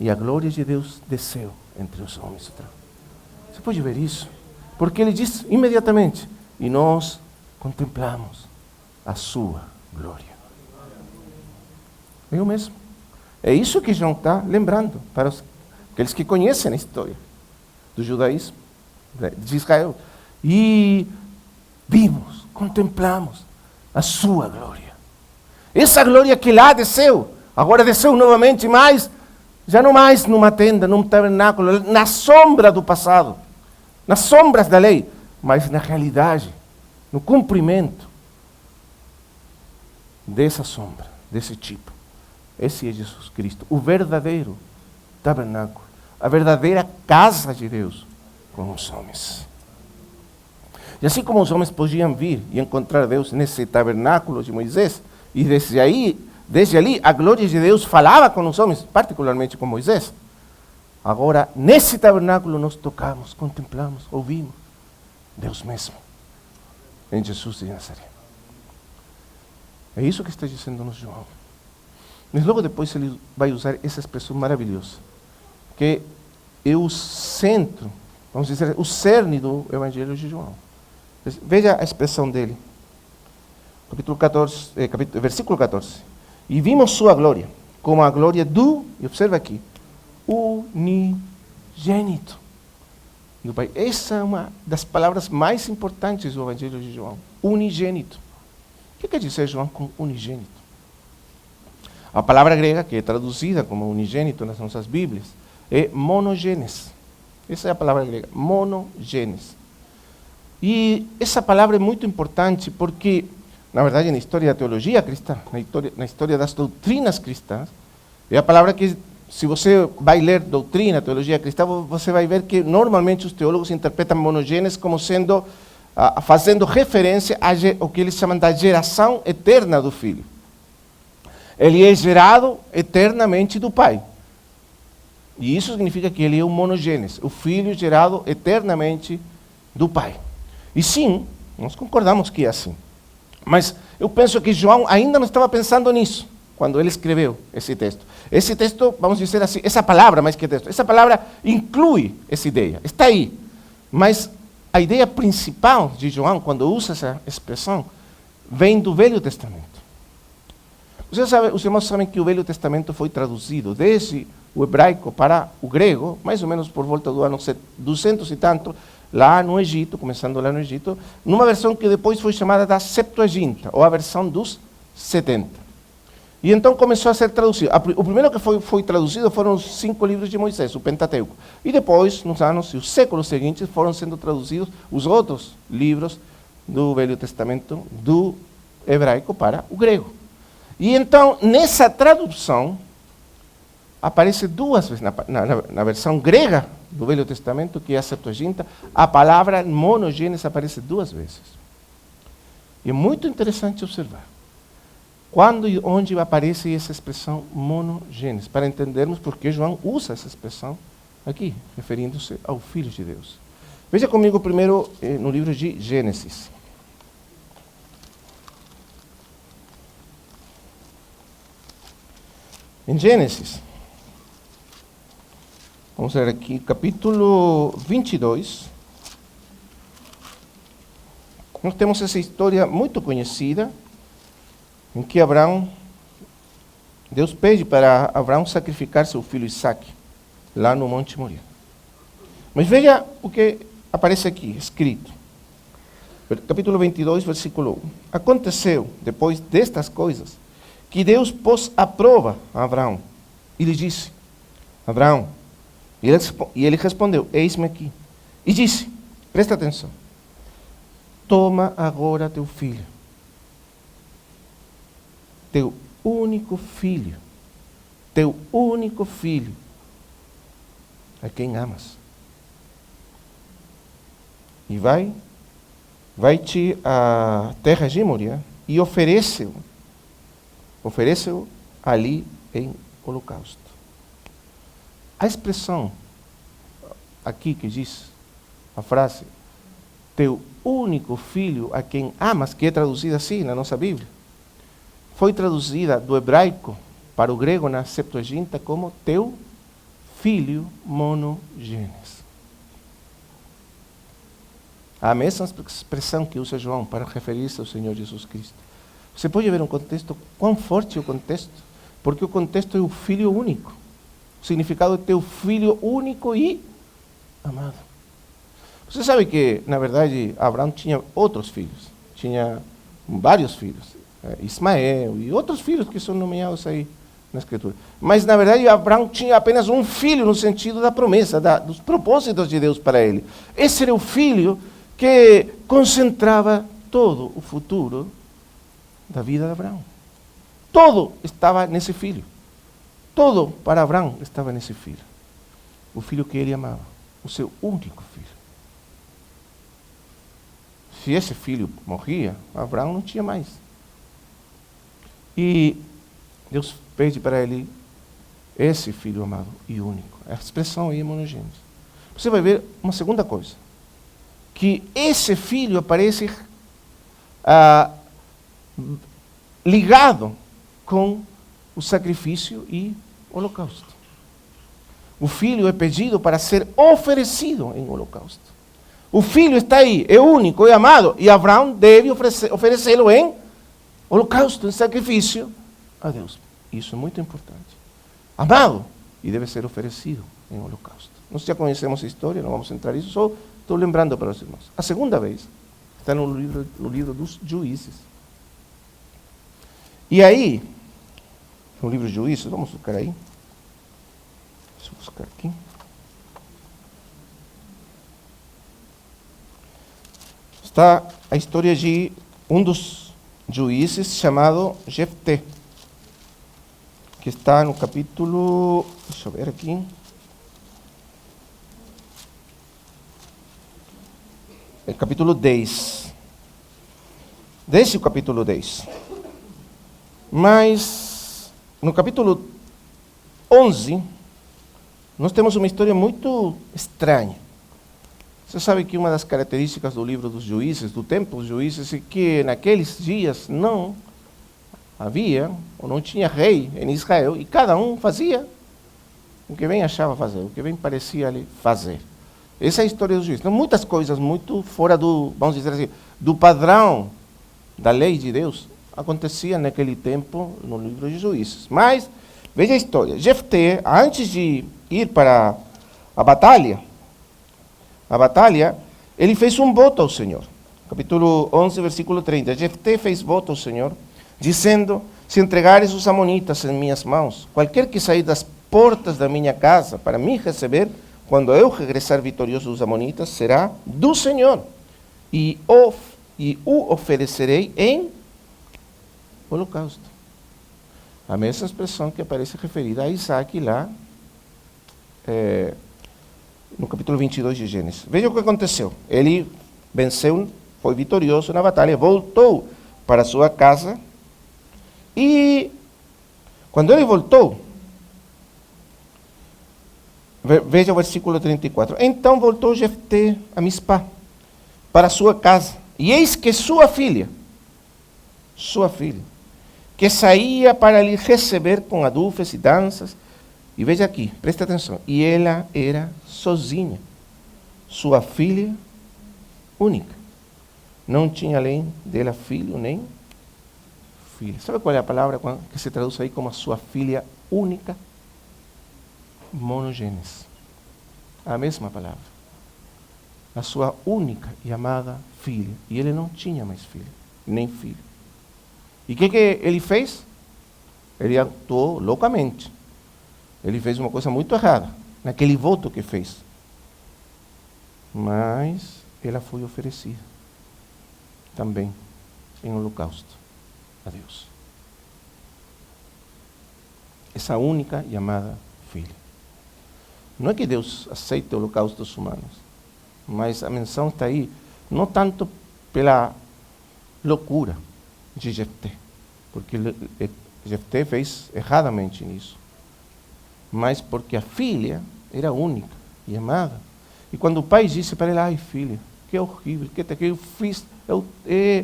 E a glória de Deus desceu entre os homens. Você pode ver isso? Porque ele diz imediatamente, e nós contemplamos a sua glória. Eu mesmo. É isso que João está lembrando para aqueles que conhecem a história do judaísmo, de Israel. E vimos, contemplamos a sua glória. Essa glória que lá desceu, agora desceu novamente, mas já não mais numa tenda, num tabernáculo, na sombra do passado, nas sombras da lei, mas na realidade, no cumprimento dessa sombra, desse tipo. Esse é Jesus Cristo, o verdadeiro tabernáculo, a verdadeira casa de Deus com os homens. E assim como os homens podiam vir e encontrar Deus nesse tabernáculo de Moisés, e desde ali a glória de Deus falava com os homens, particularmente com Moisés. Agora, nesse tabernáculo nós tocamos, contemplamos, ouvimos Deus mesmo, em Jesus de Nazaré. É isso que está dizendo-nos João. Mas logo depois ele vai usar essa expressão maravilhosa, que é o centro, vamos dizer, o cerne do Evangelho de João. Veja a expressão dele. Versículo 14. E vimos sua glória, como a glória do, e observa aqui, unigênito do Pai. Essa é uma das palavras mais importantes do Evangelho de João. Unigênito. O que quer dizer João com unigênito? A palavra grega, que é traduzida como unigênito nas nossas Bíblias, é monogenes. Essa é a palavra grega, monogenes. E essa palavra é muito importante porque, na verdade, na história da teologia cristã, na história das doutrinas cristãs, é a palavra que, se você vai ler doutrina, teologia cristã, você vai ver que normalmente os teólogos interpretam monogenes como sendo, fazendo referência ao que eles chamam da geração eterna do Filho. Ele é gerado eternamente do Pai. E isso significa que ele é um monogênes, o Filho gerado eternamente do Pai. E sim, nós concordamos que é assim. Mas eu penso que João ainda não estava pensando nisso, quando ele escreveu esse texto. Esse texto, vamos dizer assim, essa palavra, mais que texto, essa palavra inclui essa ideia, está aí. Mas a ideia principal de João, quando usa essa expressão, vem do Velho Testamento. Os irmãos sabem que o Velho Testamento foi traduzido desde o hebraico para o grego, mais ou menos por volta do ano 200 e tanto, lá no Egito, começando lá no Egito, numa versão que depois foi chamada da Septuaginta, ou a versão dos 70. E então começou a ser traduzido. O primeiro que foi traduzido foram os 5 livros de Moisés, o Pentateuco. E depois, nos anos e os séculos seguintes, foram sendo traduzidos os outros livros do Velho Testamento, do hebraico para o grego. E então, nessa tradução, aparece duas vezes, na versão grega do Velho Testamento, que é a Septuaginta, a palavra monogenes aparece 2 vezes. E é muito interessante observar quando e onde aparece essa expressão monogenes, para entendermos por que João usa essa expressão aqui, referindo-se ao Filho de Deus. Veja comigo primeiro no livro de Gênesis. Em Gênesis, vamos ver aqui, capítulo 22. Nós temos essa história muito conhecida, em que Abraão Deus pede para Abraão sacrificar seu filho Isaque, lá no Monte Moriá. Mas veja o que aparece aqui, escrito. Capítulo 22, versículo 1. Aconteceu, depois destas coisas, que Deus pôs à prova a Abraão e lhe disse: Abraão, e ele respondeu: eis-me aqui. E disse, presta atenção, toma agora teu filho, teu único filho, a quem amas, e vai-te à terra de Moriá e oferece-o ali em holocausto. A expressão aqui que diz, a frase, teu único filho a quem amas, que é traduzida assim na nossa Bíblia, foi traduzida do hebraico para o grego na Septuaginta como teu filho monogenes. A mesma expressão que usa João para referir-se ao Senhor Jesus Cristo. Você pode ver um contexto, quão forte é o contexto, porque o contexto é o filho único. O significado é teu filho único e amado. Você sabe que, na verdade, Abraão tinha outros filhos. Tinha vários filhos. Ismael e outros filhos que são nomeados aí na Escritura. Mas, na verdade, Abraão tinha apenas um filho no sentido da promessa, dos propósitos de Deus para ele. Esse era o filho que concentrava todo o futuro da vida de Abraão. Todo estava nesse filho. Todo para Abraão estava nesse filho. O filho que ele amava. O seu único filho. Se esse filho morria, Abraão não tinha mais. E Deus pede para ele esse filho amado e único. A expressão aí é monogênese. Você vai ver uma segunda coisa. Que esse filho aparece ligado com o sacrifício e holocausto. O filho é pedido para ser oferecido em holocausto. O filho está aí, é único, é amado, e Abraão deve oferecê-lo em holocausto, em sacrifício a Deus. Isso é muito importante. Amado, e deve ser oferecido em holocausto. Nós já conhecemos a história, não vamos entrar nisso, só estou lembrando para os irmãos. A segunda vez está no livro dos Juízes. E aí, no livro de Juízes, vamos buscar aí. Deixa eu buscar aqui. Está a história de um dos juízes chamado Jefté, que está no capítulo, deixa eu ver aqui, é capítulo 10. Desde o capítulo 10. Mas, no capítulo 11, nós temos uma história muito estranha. Você sabe que uma das características do livro dos juízes, do tempo dos juízes, é que naqueles dias não havia, ou não tinha rei em Israel, e cada um fazia o que bem achava fazer, o que bem parecia lhe fazer. Essa é a história dos juízes. Então, muitas coisas muito fora do, vamos dizer assim, do padrão da lei de Deus, acontecia naquele tempo no livro de Juízes. Mas, veja a história. Jefté, antes de ir para a batalha, ele fez um voto ao Senhor. Capítulo 11, versículo 30. Jefté fez voto ao Senhor, dizendo, se entregares os amonitas em minhas mãos, qualquer que sair das portas da minha casa para me receber, quando eu regressar vitorioso dos amonitas, será do Senhor, e o oferecerei em holocausto. A mesma expressão que aparece referida a Isaac lá, no capítulo 22 de Gênesis. Veja o que aconteceu. Ele venceu, foi vitorioso na batalha, voltou para sua casa, e quando ele voltou, veja o versículo 34. Então voltou Jefté a Mispá, para sua casa, e eis que sua filha, que saía para lhe receber com adufes e danças, e veja aqui, presta atenção, e ela era sozinha, sua filha única, não tinha além dela filho nem filha. Sabe qual é a palavra que se traduz aí como a sua filha única? Monogênese. A mesma palavra. A sua única e amada filha. E ele não tinha mais filha, nem filho. E o que ele fez? Ele atuou loucamente. Ele fez uma coisa muito errada, naquele voto que fez. Mas ela foi oferecida também em holocausto a Deus. Essa única e amada filha. Não é que Deus aceite holocaustos humanos, mas a menção está aí, não tanto pela loucura de Jefté, porque Jefté fez erradamente nisso, mas porque a filha era única e amada. E quando o pai disse para ela: ai filha, que horrível, que eu fiz, eu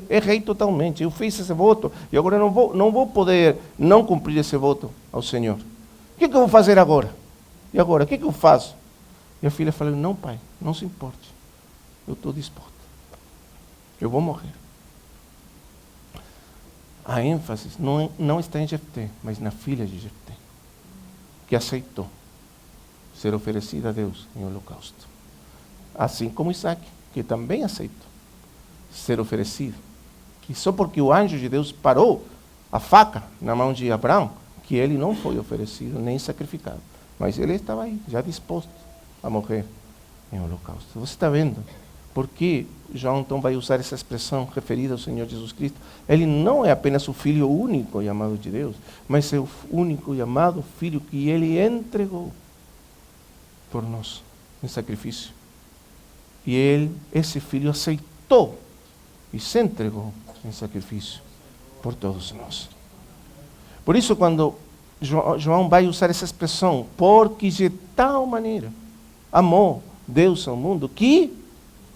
errei totalmente, eu fiz esse voto, e agora não vou poder não cumprir esse voto ao Senhor. O que eu vou fazer agora? E agora, o que eu faço? E a filha falou: não pai, não se importe, eu estou disposta, eu vou morrer. A ênfase não está em Jefté, mas na filha de Jefté, que aceitou ser oferecida a Deus em holocausto. Assim como Isaac, que também aceitou ser oferecido. E só porque o anjo de Deus parou a faca na mão de Abraão, que ele não foi oferecido nem sacrificado. Mas ele estava aí, já disposto a morrer em holocausto. Você está vendo por que João então vai usar essa expressão referida ao Senhor Jesus Cristo? Ele não é apenas o Filho único e amado de Deus, mas é o único e amado Filho que ele entregou por nós em sacrifício. E esse Filho aceitou e se entregou em sacrifício por todos nós. Por isso, quando João vai usar essa expressão, porque de tal maneira amou Deus ao mundo, que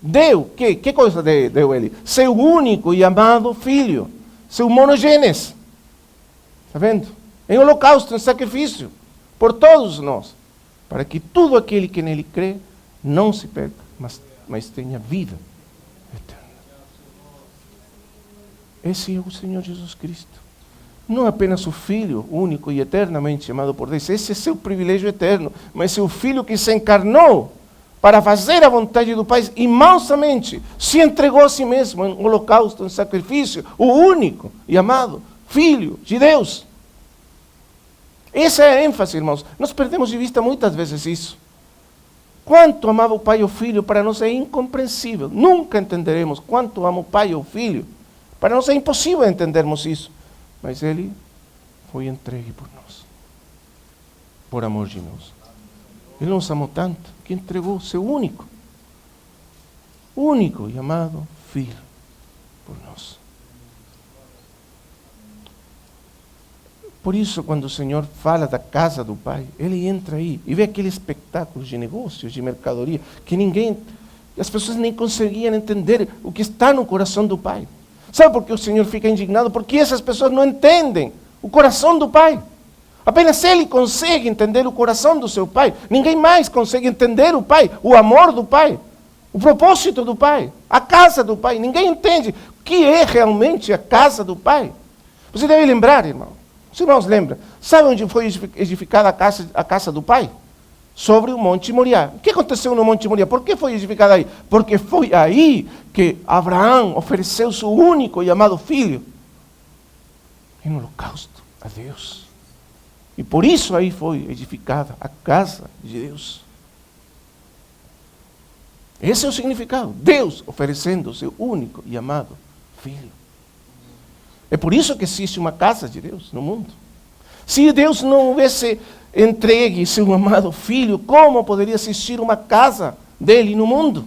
deu, que coisa deu ele? Seu único e amado Filho, seu monogênese. Está vendo? Em holocausto, em sacrifício, por todos nós, para que todo aquele que nele crê não se perca, mas tenha vida eterna. Esse é o Senhor Jesus Cristo. Não apenas o Filho único e eternamente amado por Deus, esse é seu privilégio eterno, mas é o Filho que se encarnou para fazer a vontade do Pai e mansamente se entregou a si mesmo em holocausto, em sacrifício, o único e amado Filho de Deus. Essa é a ênfase, irmãos. Nós perdemos de vista muitas vezes isso. Quanto amava o Pai e o Filho, para nós é incompreensível. Nunca entenderemos quanto ama o Pai e o Filho. Para nós é impossível entendermos isso. Mas Ele foi entregue por nós, por amor de nós. Ele nos amou tanto que entregou o seu único e amado Filho por nós. Por isso, quando o Senhor fala da casa do Pai, Ele entra aí e vê aquele espetáculo de negócios, de mercadoria, que as pessoas nem conseguiam entender o que está no coração do Pai. Sabe por que o Senhor fica indignado? Porque essas pessoas não entendem o coração do Pai. Apenas Ele consegue entender o coração do seu Pai. Ninguém mais consegue entender o Pai, o amor do Pai, o propósito do Pai, a casa do Pai. Ninguém entende o que é realmente a casa do Pai. Você deve lembrar, irmão. Os irmãos lembram. Sabe onde foi edificada a casa do Pai? Sobre o Monte Moriá. O que aconteceu no Monte Moriá? Por que foi edificada aí? Porque foi aí que Abraão ofereceu seu único e amado filho em holocausto a Deus. E por isso aí foi edificada a casa de Deus. Esse é o significado. Deus oferecendo o seu único e amado filho. É por isso que existe uma casa de Deus no mundo. Se Deus não houvesse entregue seu amado filho, como poderia existir uma casa dele no mundo?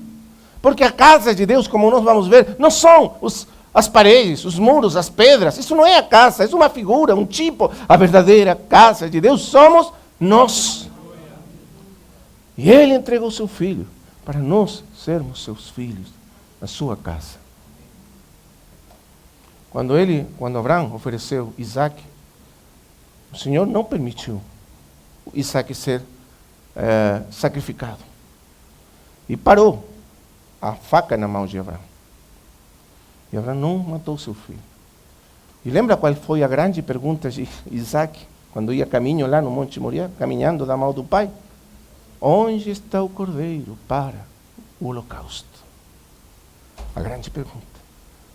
Porque a casa de Deus, como nós vamos ver, não são as paredes, os muros, as pedras. Isso não é a casa, é uma figura, um tipo. A verdadeira casa de Deus somos nós. E Ele entregou seu filho para nós sermos seus filhos na sua casa. Quando Abraão ofereceu Isaac, o Senhor não permitiu Isaac ser sacrificado. E parou a faca na mão de Abraão. E Abraão não matou seu filho. E lembra qual foi a grande pergunta de Isaac, quando ia caminho lá no Monte Moriá, caminhando da mão do pai? Onde está o cordeiro para o holocausto? A grande pergunta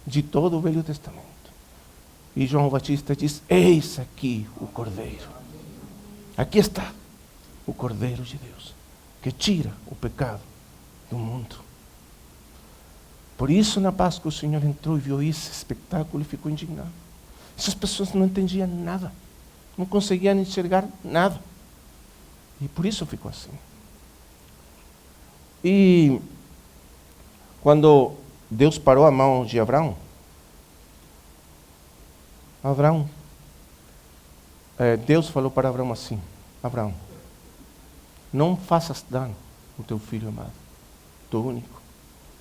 de todo o Velho Testamento. E João Batista diz: eis aqui o cordeiro. Aqui está o cordeiro de Deus, que tira o pecado do mundo. Por isso, na Páscoa, o Senhor entrou e viu esse espetáculo e ficou indignado. Essas pessoas não entendiam nada, não conseguiam enxergar nada. E por isso ficou assim. E quando Deus parou a mão de Abraão, Deus falou para Abraão assim: Abraão, não faças dano ao teu filho amado, teu único,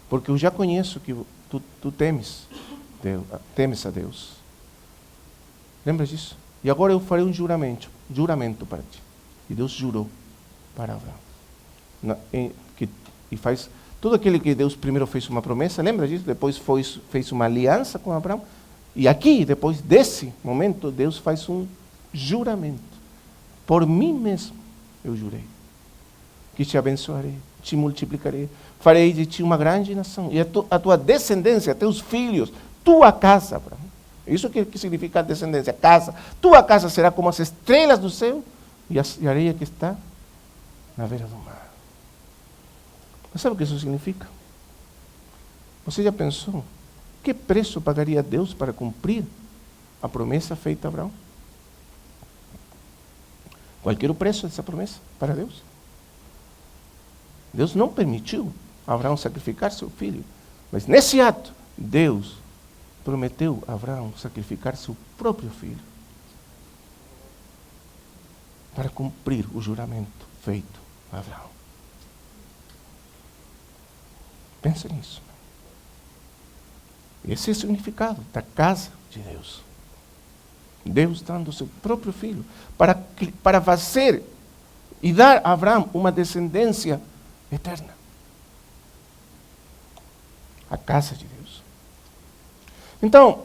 porque eu já conheço que tu temes a Deus. Lembra disso? E agora eu farei um juramento para ti. E Deus jurou para Abraão. E faz tudo aquilo que Deus primeiro fez uma promessa, lembra disso? Depois fez uma aliança com Abraão. E aqui, depois desse momento, Deus faz um juramento. Por mim mesmo eu jurei que te abençoarei, te multiplicarei, farei de ti uma grande nação, e a tua descendência, teus filhos, tua casa, Abraão. Isso que significa a descendência, casa. Tua casa será como as estrelas do céu e a areia que está na beira do mar. Mas sabe o que isso significa? Você já pensou? Que preço pagaria Deus para cumprir a promessa feita a Abraão? Qual era o preço dessa promessa para Deus? Deus não permitiu Abraão sacrificar seu filho, mas nesse ato, Deus prometeu a Abraão sacrificar seu próprio filho para cumprir o juramento feito a Abraão. Pensa nisso. Esse é o significado da casa de Deus. Deus dando o seu próprio filho para fazer e dar a Abraão uma descendência eterna. A casa de Deus. Então,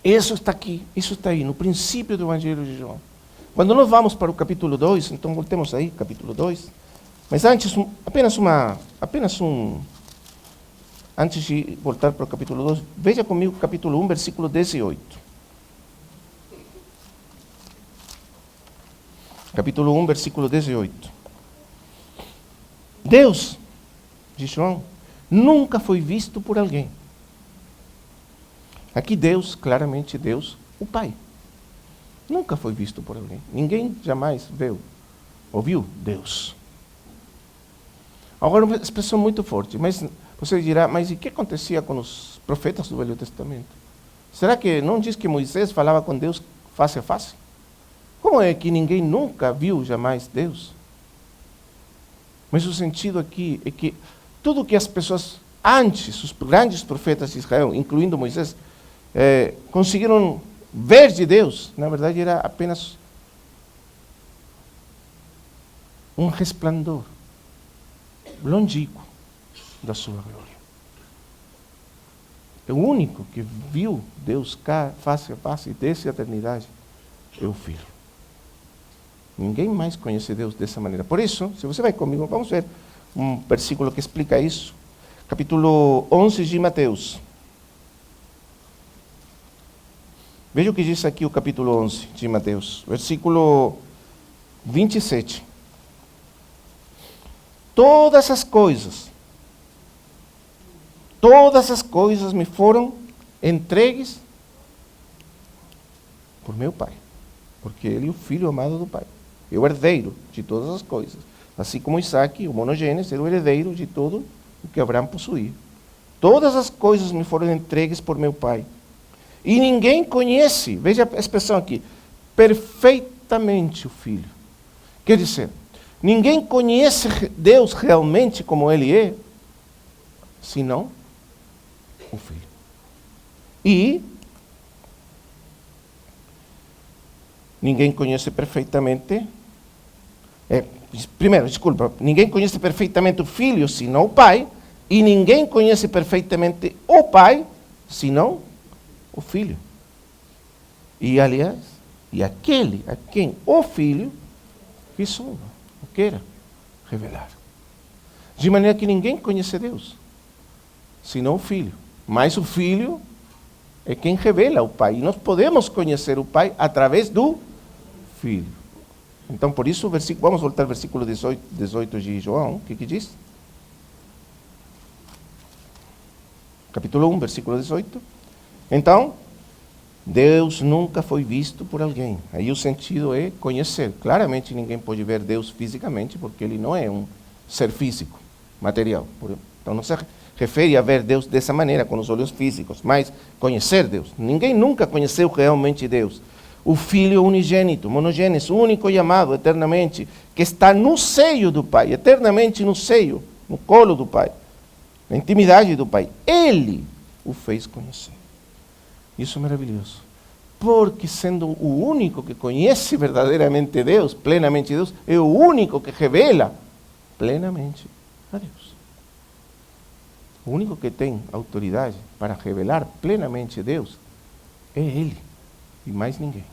isso está aqui, isso está aí, no princípio do Evangelho de João. Quando nós vamos para o capítulo 2, então voltemos aí, capítulo 2. Mas antes, antes de voltar para o capítulo 2, veja comigo o capítulo 1, versículo 18. Capítulo 1, versículo 18. Deus, diz João, nunca foi visto por alguém. Aqui Deus, claramente Deus, o Pai. Nunca foi visto por alguém. Ninguém jamais ouviu Deus. Agora, uma expressão muito forte, mas você dirá, mas e o que acontecia com os profetas do Velho Testamento? Será que não diz que Moisés falava com Deus face a face? Como é que ninguém nunca viu jamais Deus? Mas o sentido aqui é que tudo que as pessoas antes, os grandes profetas de Israel, incluindo Moisés, conseguiram ver de Deus, na verdade era apenas um resplandor longínquo da sua glória. O único que viu Deus face a face desde a eternidade é o Filho. Ninguém mais conhece Deus dessa maneira. Por isso, se você vai comigo, vamos ver um versículo que explica isso. Capítulo 11 de Mateus. Veja o que diz aqui o capítulo 11 de Mateus, versículo 27. Todas as coisas me foram entregues por meu Pai, porque Ele é o Filho amado do Pai, é o herdeiro de todas as coisas. Assim como Isaac, o monogênese, era o herdeiro de tudo o que Abraão possuía. Todas as coisas me foram entregues por meu Pai. E ninguém conhece, veja a expressão aqui, perfeitamente o Filho. Quer dizer, ninguém conhece Deus realmente como Ele é, senão o Filho. E ninguém conhece perfeitamente, ninguém conhece perfeitamente o Filho, senão o Pai, e ninguém conhece perfeitamente o Pai, senão o Filho. E, aliás, e aquele a quem o Filho quis o queira revelar. De maneira que ninguém conhece Deus, senão o Filho. Mas o Filho é quem revela o Pai. E nós podemos conhecer o Pai através do Filho. Então, por isso, vamos voltar ao versículo 18 de João. O que diz? Capítulo 1, versículo 18. Então, Deus nunca foi visto por alguém. Aí o sentido é conhecer. Claramente ninguém pode ver Deus fisicamente, porque ele não é um ser físico, material. Então não se refere a ver Deus dessa maneira, com os olhos físicos, mas conhecer Deus. Ninguém nunca conheceu realmente Deus. O Filho unigênito, monogênesis, único e amado eternamente, que está no seio do Pai, eternamente no seio, no colo do Pai, na intimidade do Pai. Ele o fez conhecer. Isso é maravilhoso. Porque sendo o único que conhece verdadeiramente Deus, plenamente Deus, é o único que revela plenamente a Deus. O único que tem autoridade para revelar plenamente Deus é Ele, e mais ninguém.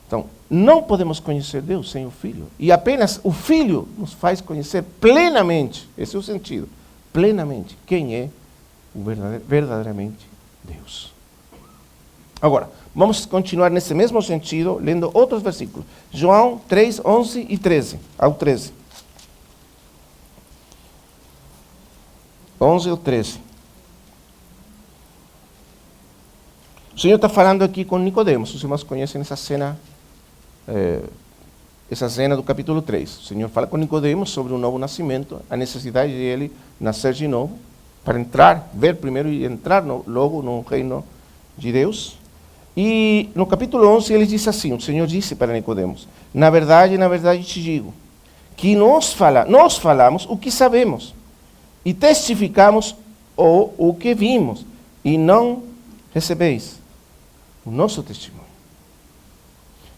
Então, não podemos conhecer Deus sem o Filho. E apenas o Filho nos faz conhecer plenamente, esse é o sentido, plenamente, quem é o verdadeiramente Deus. Agora, vamos continuar nesse mesmo sentido, lendo outros versículos. João 3, 11 e 13, ao 13. 11 ou 13. O Senhor está falando aqui com Nicodemos. Os irmãos conhecem essa cena do capítulo 3. O Senhor fala com Nicodemos sobre o novo nascimento, a necessidade de ele nascer de novo, para entrar, ver primeiro e entrar logo no reino de Deus. E no capítulo 11 ele diz assim, o Senhor disse para Nicodemos: na verdade te digo, que nós falamos o que sabemos, e testificamos o que vimos, e não recebeis o nosso testemunho.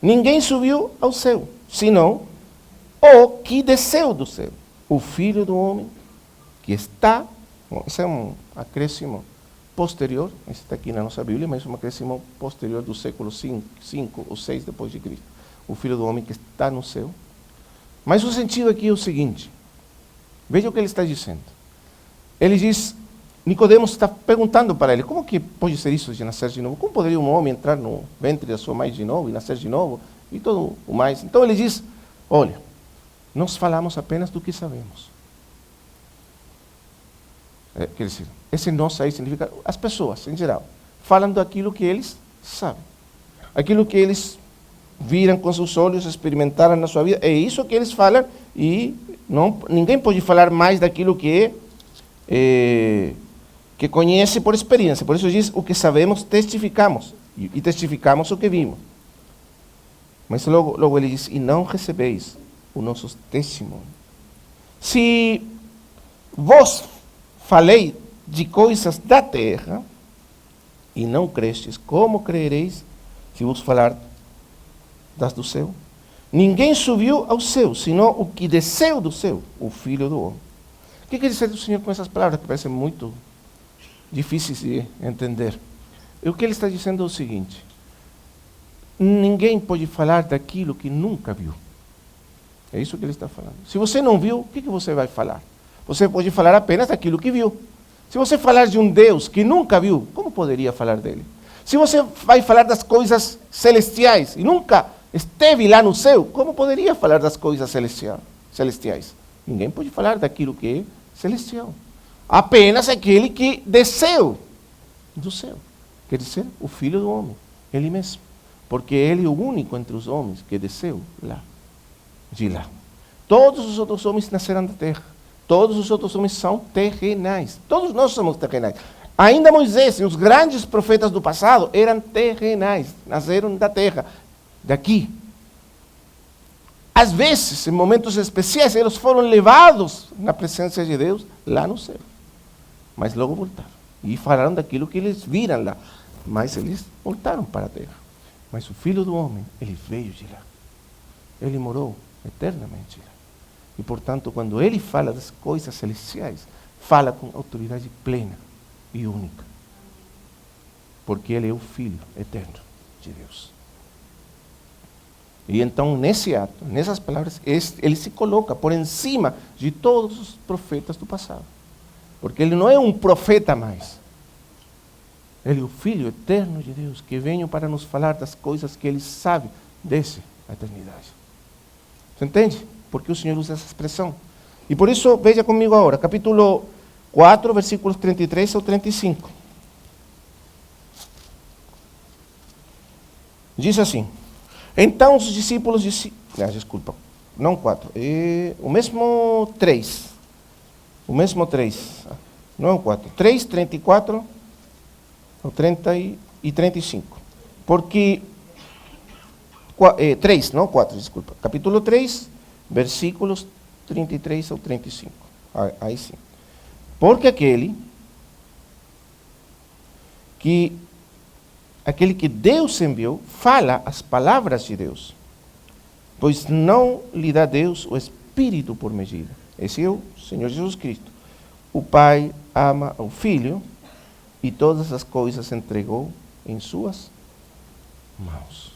Ninguém subiu ao céu, senão o que desceu do céu, o Filho do Homem, que está... Bom, esse é um acréscimo posterior, esse está aqui na nossa Bíblia, mas um acréscimo posterior do século 5 ou 6 depois de Cristo. O Filho do Homem que está no céu. Mas o sentido aqui é o seguinte, veja o que ele está dizendo. Ele diz, Nicodemos está perguntando para ele, como que pode ser isso de nascer de novo? Como poderia um homem entrar no ventre da sua mãe de novo e nascer de novo? E tudo o mais. Então ele diz, olha, nós falamos apenas do que sabemos. Quer dizer, esse nós aí significa as pessoas, em geral, falam daquilo que eles sabem. Aquilo que eles viram com seus olhos, experimentaram na sua vida, é isso que eles falam e ninguém pode falar mais daquilo que conhece por experiência. Por isso diz, o que sabemos, testificamos. E testificamos o que vimos. Mas logo ele diz, e não recebeis o nosso testemunho. Se vos falei de coisas da terra, e não crestes, como creereis se vos falar das do céu? Ninguém subiu ao céu, senão o que desceu do céu, o Filho do Homem. O que quer dizer o Senhor com essas palavras, que parecem muito difíceis de entender? O que ele está dizendo é o seguinte, ninguém pode falar daquilo que nunca viu. É isso que ele está falando. Se você não viu, o que você vai falar? Você pode falar apenas daquilo que viu. Se você falar de um Deus que nunca viu, como poderia falar dele? Se você vai falar das coisas celestiais e nunca esteve lá no céu, como poderia falar das coisas celestiais? Ninguém pode falar daquilo que é celestial. Apenas aquele que desceu do céu. Quer dizer, o Filho do Homem, ele mesmo. Porque ele é o único entre os homens que desceu lá, de lá. Todos os outros homens nasceram da terra. Todos os outros homens são terrenais. Todos nós somos terrenais. Ainda Moisés e os grandes profetas do passado eram terrenais. Nasceram da terra, daqui. Às vezes, em momentos especiais, eles foram levados na presença de Deus lá no céu. Mas logo voltaram. E falaram daquilo que eles viram lá. Mas eles voltaram para a terra. Mas o Filho do Homem, ele veio de lá. Ele morou eternamente lá. E, portanto, quando ele fala das coisas celestiais, fala com autoridade plena e única. Porque ele é o Filho eterno de Deus. E então, nesse ato, nessas palavras, ele se coloca por cima de todos os profetas do passado. Porque ele não é um profeta mais. Ele é o Filho eterno de Deus, que veio para nos falar das coisas que ele sabe desde a eternidade. Você entende? Porque o Senhor usa essa expressão. E por isso, veja comigo agora, capítulo 4, versículos 33 ao 35. Diz assim: então os discípulos disseram, desculpa, não 4, o mesmo 3, não é o 4, 3, 34 ao 30 e 35, porque, 3, não 4, desculpa, capítulo 3, versículos 33 ao 35, aí sim, porque aquele que Deus enviou, fala as palavras de Deus, pois não lhe dá Deus o Espírito por medida. Esse é o Senhor Jesus Cristo. O Pai ama ao Filho e todas as coisas entregou em suas mãos.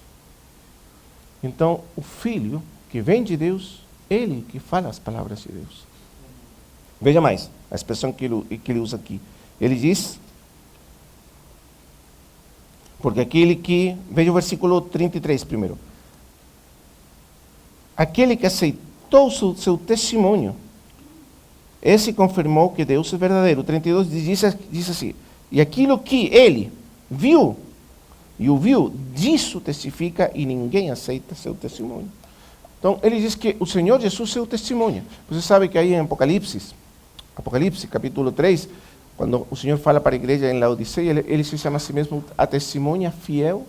Então, o Filho que vem de Deus, ele que fala as palavras de Deus. Veja mais, a expressão que ele usa aqui. Ele diz... Porque aquele que... Veja o versículo 33 primeiro. Aquele que aceitou seu testemunho, esse confirmou que Deus é verdadeiro. O 32 diz assim: e aquilo que ele viu e ouviu, disso testifica, e ninguém aceita seu testemunho. Então, ele diz que o Senhor Jesus é o testemunho. Você sabe que aí em Apocalipse, capítulo 3... Quando o Senhor fala para a igreja em Laodiceia, ele se chama a si mesmo a testemunha fiel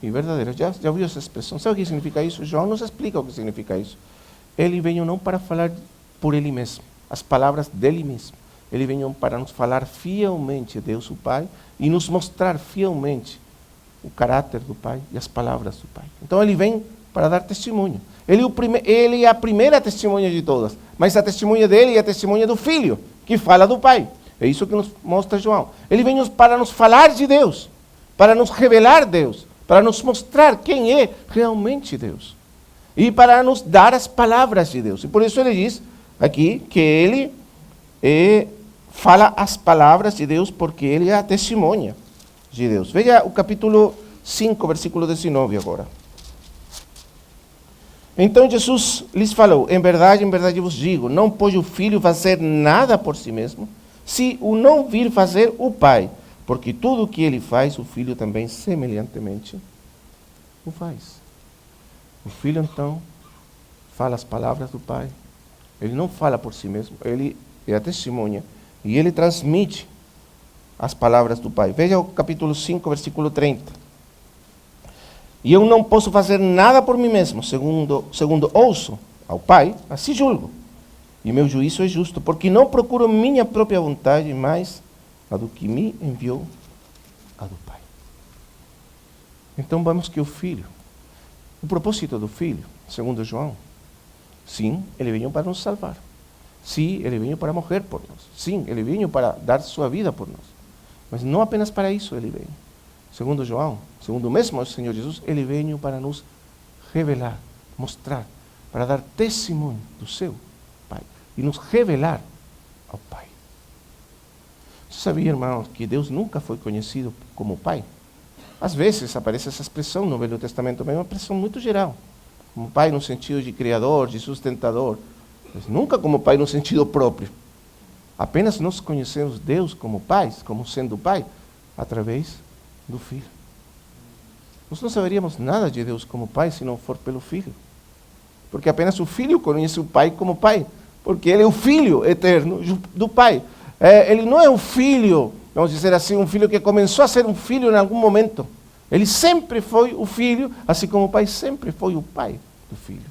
e verdadeira. Já ouviu essa expressão? Sabe o que significa isso? João nos explica o que significa isso. Ele veio não para falar por ele mesmo, as palavras dele mesmo. Ele veio para nos falar fielmente de Deus o Pai e nos mostrar fielmente o caráter do Pai e as palavras do Pai. Então ele vem para dar testemunho. Ele é a primeira testemunha de todas, mas a testemunha dele é a testemunha do Filho, que fala do Pai. É isso que nos mostra João. Ele vem para nos falar de Deus, para nos revelar Deus, para nos mostrar quem é realmente Deus. E para nos dar as palavras de Deus. E por isso ele diz aqui que ele fala as palavras de Deus, porque ele é a testemunha de Deus. Veja o capítulo 5, versículo 19 agora. Então Jesus lhes falou: em verdade vos digo, não pode o Filho fazer nada por si mesmo, se o não vir fazer o Pai, porque tudo o que ele faz, o Filho também semelhantemente o faz. O Filho, então, fala as palavras do Pai. Ele não fala por si mesmo, ele é a testemunha, e ele transmite as palavras do Pai. Veja o capítulo 5, versículo 30. E eu não posso fazer nada por mim mesmo, segundo ouço ao Pai, assim julgo. E meu juízo é justo, porque não procuro minha própria vontade, mas a do que me enviou, a do Pai. Então vamos que o propósito do Filho, segundo João, sim, ele veio para nos salvar. Sim, ele veio para morrer por nós. Sim, ele veio para dar sua vida por nós. Mas não apenas para isso ele veio. Segundo João, segundo o mesmo Senhor Jesus, ele veio para nos revelar, mostrar, para dar testemunho do seu Pai e nos revelar ao Pai. Você sabia, irmãos, que Deus nunca foi conhecido como Pai? Às vezes aparece essa expressão no Velho Testamento, mas é uma expressão muito geral. Como Pai no sentido de criador, de sustentador, mas nunca como Pai no sentido próprio. Apenas nós conhecemos Deus como Pai, como sendo Pai, através do Filho. Nós não saberíamos nada de Deus como Pai se não for pelo Filho. Porque apenas o Filho conhece o Pai como Pai. Porque Ele é o Filho eterno do Pai. Ele não é um filho, vamos dizer assim, um filho que começou a ser um filho em algum momento. Ele sempre foi o Filho, assim como o Pai sempre foi o Pai do Filho.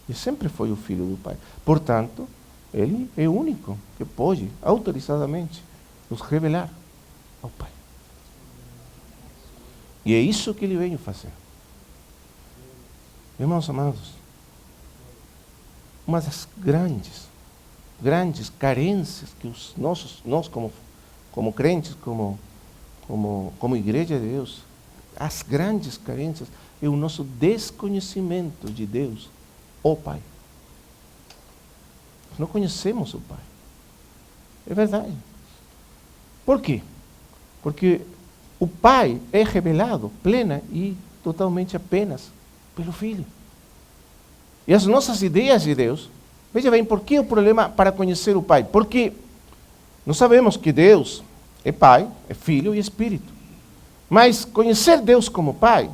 Ele sempre foi o Filho do Pai. Portanto, Ele é o único que pode, autorizadamente, nos revelar ao Pai. E é isso que Ele veio fazer. Irmãos amados, uma das grandes carências que nós como crentes, como igreja de Deus, as grandes carências é o nosso desconhecimento de Deus, o Pai. Não conhecemos o Pai. É verdade. Por quê? Porque o Pai é revelado plena e totalmente apenas pelo Filho. E as nossas ideias de Deus, veja bem, por que o problema para conhecer o Pai? Porque nós sabemos que Deus é Pai, é Filho e Espírito. Mas conhecer Deus como Pai,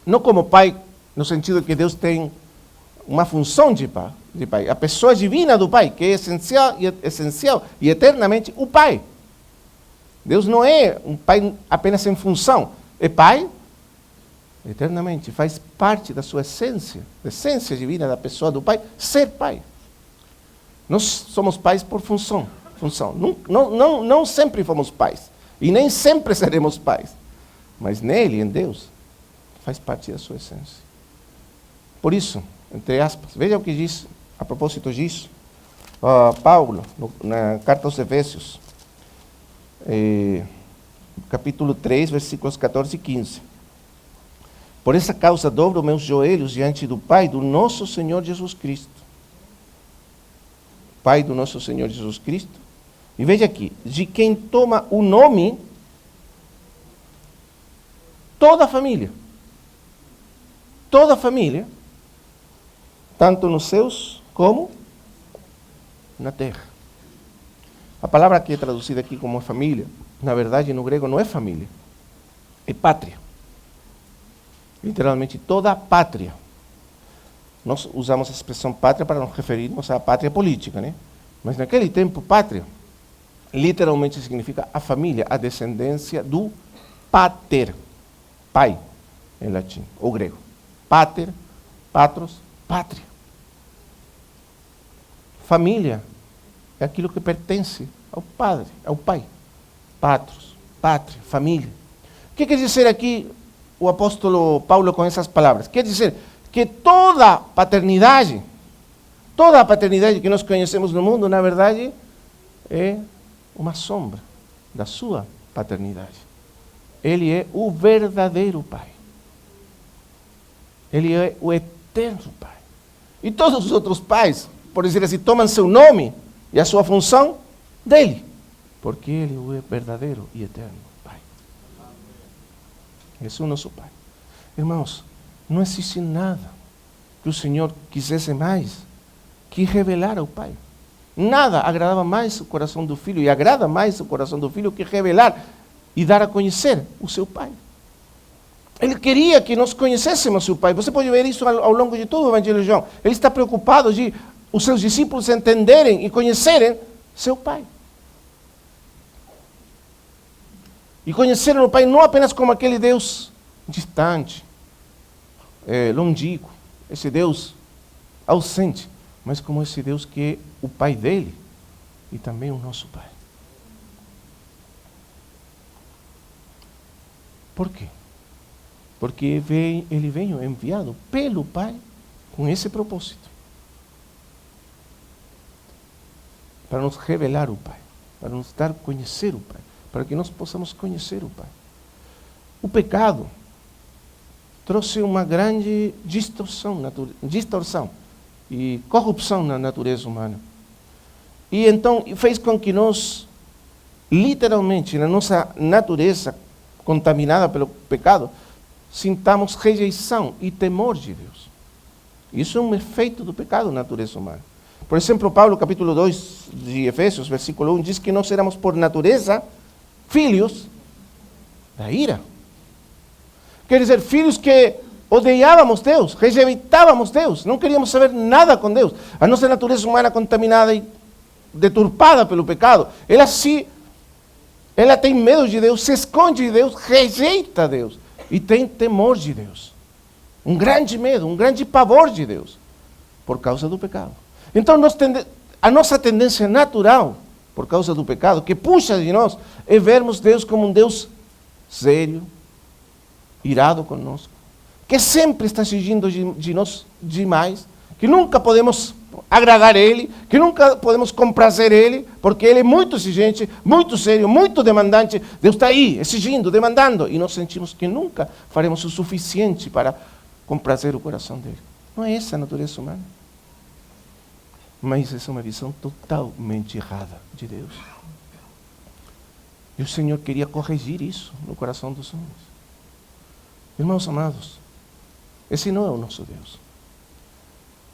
não como Pai no sentido que Deus tem uma função de pai, a pessoa divina do Pai, que é essencial e eternamente o Pai. Deus não é um Pai apenas em função, é Pai eternamente, faz parte da sua essência, da essência divina da pessoa do Pai, ser Pai. Nós somos pais por função. Não sempre fomos pais, e nem sempre seremos pais, mas nele, em Deus, faz parte da sua essência. Por isso, entre aspas, veja o que diz a propósito disso, Paulo, na carta aos Efésios, capítulo 3, versículos 14 e 15. Por essa causa dobro meus joelhos diante do Pai do nosso Senhor Jesus Cristo. Pai do nosso Senhor Jesus Cristo. E veja aqui, de quem toma o nome toda a família, tanto nos céus como na terra. A palavra que é traduzida aqui como família, na verdade no grego não é família, é pátria. Literalmente toda a pátria. Nós usamos a expressão pátria para nos referirmos à pátria política, né? Mas naquele tempo, pátria literalmente significa a família, a descendência do pater, pai, em latim, ou grego. Pater, patros, pátria. Família é aquilo que pertence ao padre, ao pai. Patros, pátria, família. O que quer dizer aqui o apóstolo Paulo com essas palavras? Quer dizer que toda a paternidade que nós conhecemos no mundo, na verdade, é uma sombra da sua paternidade. Ele é o verdadeiro Pai. Ele é o eterno Pai. E todos os outros pais, por dizer assim, tomam seu nome e a sua função dele, porque ele é o verdadeiro e eterno Pai. Esse é o nosso Pai. Irmãos, não existe nada que o Senhor quisesse mais que revelar ao Pai. Nada agradava mais o coração do Filho, e agrada mais o coração do Filho que revelar e dar a conhecer o seu Pai. Ele queria que nós conhecêssemos o Pai. Você pode ver isso ao longo de todo o Evangelho de João. Ele está preocupado de os seus discípulos entenderem e conhecerem seu Pai. E conheceram o Pai não apenas como aquele Deus distante, longínquo, esse Deus ausente, mas como esse Deus que é o Pai dele e também o nosso Pai. Por quê? Porque ele veio enviado pelo Pai com esse propósito. Para nos revelar o Pai, para nos dar a conhecer o Pai, para que nós possamos conhecer o Pai. O pecado trouxe uma grande distorção e corrupção na natureza humana. E então fez com que nós, literalmente, na nossa natureza contaminada pelo pecado, sintamos rejeição e temor de Deus. Isso é um efeito do pecado na natureza humana. Por exemplo, Paulo, capítulo 2 de Efésios, versículo 1, diz que nós éramos por natureza filhos da ira. Quer dizer, filhos que odiávamos Deus, rejeitávamos Deus, não queríamos saber nada com Deus. A nossa natureza humana contaminada e deturpada pelo pecado, ela tem medo de Deus, se esconde de Deus, rejeita Deus e tem temor de Deus. Um grande medo, um grande pavor de Deus, por causa do pecado. Então, a nossa tendência natural, por causa do pecado, que puxa de nós, é vermos Deus como um Deus sério, irado conosco, que sempre está exigindo de nós demais, que nunca podemos agradar a Ele, que nunca podemos comprazer Ele, porque Ele é muito exigente, muito sério, muito demandante. Deus está aí, exigindo, demandando, e nós sentimos que nunca faremos o suficiente para comprazer o coração dele. Não é essa a natureza humana. Mas essa é uma visão totalmente errada de Deus. E o Senhor queria corrigir isso no coração dos homens. Irmãos amados, esse não é o nosso Deus.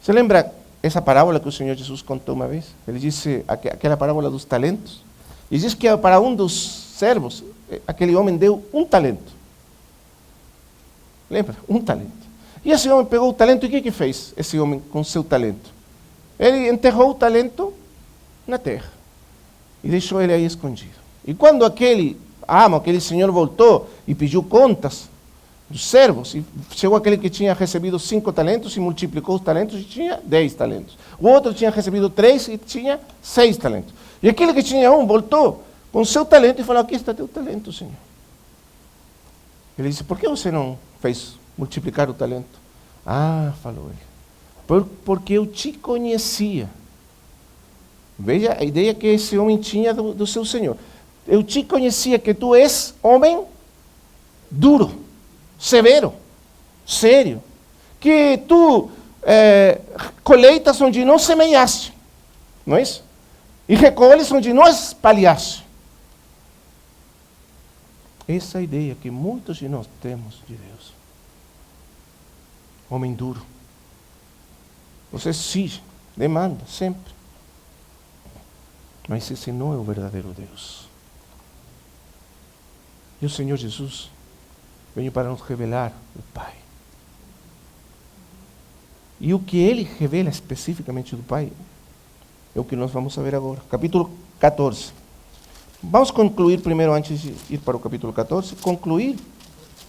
Você lembra essa parábola que o Senhor Jesus contou uma vez? Ele disse, aquela parábola dos talentos. E diz que para um dos servos, aquele homem deu 1 talento. Lembra? 1 talento. E esse homem pegou o talento e o que fez esse homem com o seu talento? Ele enterrou o talento na terra e deixou ele aí escondido. E quando aquele senhor voltou e pediu contas dos servos, e chegou aquele que tinha recebido 5 talentos e multiplicou os talentos e tinha 10 talentos. O outro tinha recebido 3 e tinha 6 talentos. E aquele que tinha 1 voltou com o seu talento e falou, aqui está teu talento, Senhor. Ele disse, por que você não fez multiplicar o talento? Falou ele, porque eu te conhecia. Veja a ideia que esse homem tinha do seu Senhor. Eu te conhecia que tu és homem duro, severo, sério, que tu colheitas onde não semeaste, não é isso? E recolhes onde não espalhaste. Essa é a ideia que muitos de nós temos de Deus. Homem duro. Você exige, demanda, sempre. Mas esse não é o verdadeiro Deus. E o Senhor Jesus veio para nos revelar o Pai. E o que Ele revela especificamente do Pai é o que nós vamos ver agora. Capítulo 14. Vamos concluir primeiro, antes de ir para o capítulo 14, concluir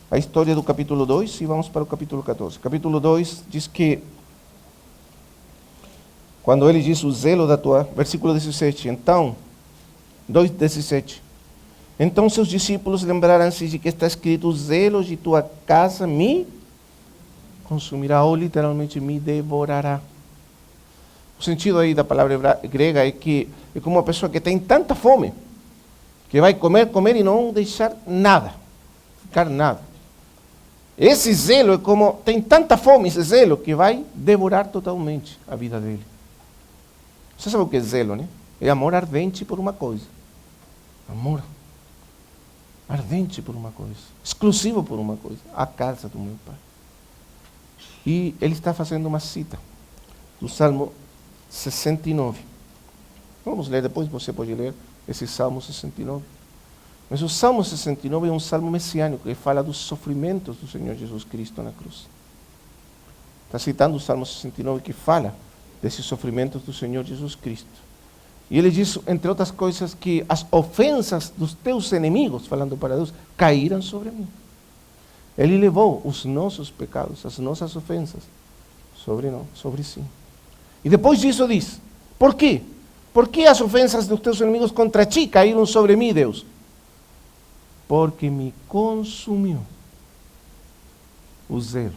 a história do capítulo 2 e vamos para o capítulo 14. Capítulo 2 diz que, quando ele diz o zelo da tua... Versículo 17. Então, 2:17. Então seus discípulos lembraram-se de que está escrito, o zelo de tua casa me consumirá, ou literalmente me devorará. O sentido aí da palavra grega é que é como uma pessoa que tem tanta fome, que vai comer e não deixar nada, ficar nada. Esse zelo é como, tem tanta fome esse zelo, que vai devorar totalmente a vida dele. Você sabe o que é zelo, né? É amor ardente por uma coisa. Amor ardente por uma coisa, exclusivo por uma coisa, a casa do meu Pai. E ele está fazendo uma cita do Salmo 69. Vamos ler depois, você pode ler esse Salmo 69. Mas o Salmo 69 é um salmo messiânico que fala dos sofrimentos do Senhor Jesus Cristo na cruz. Está citando o Salmo 69 que fala desses sofrimentos do Senhor Jesus Cristo. E ele diz, entre outras coisas, que as ofensas dos teus inimigos, falando para Deus, caíram sobre mim. Ele levou os nossos pecados, as nossas ofensas, sobre si. E depois disso diz, por quê? Por que as ofensas dos teus inimigos contra ti caíram sobre mim, Deus? Porque me consumiu o zelo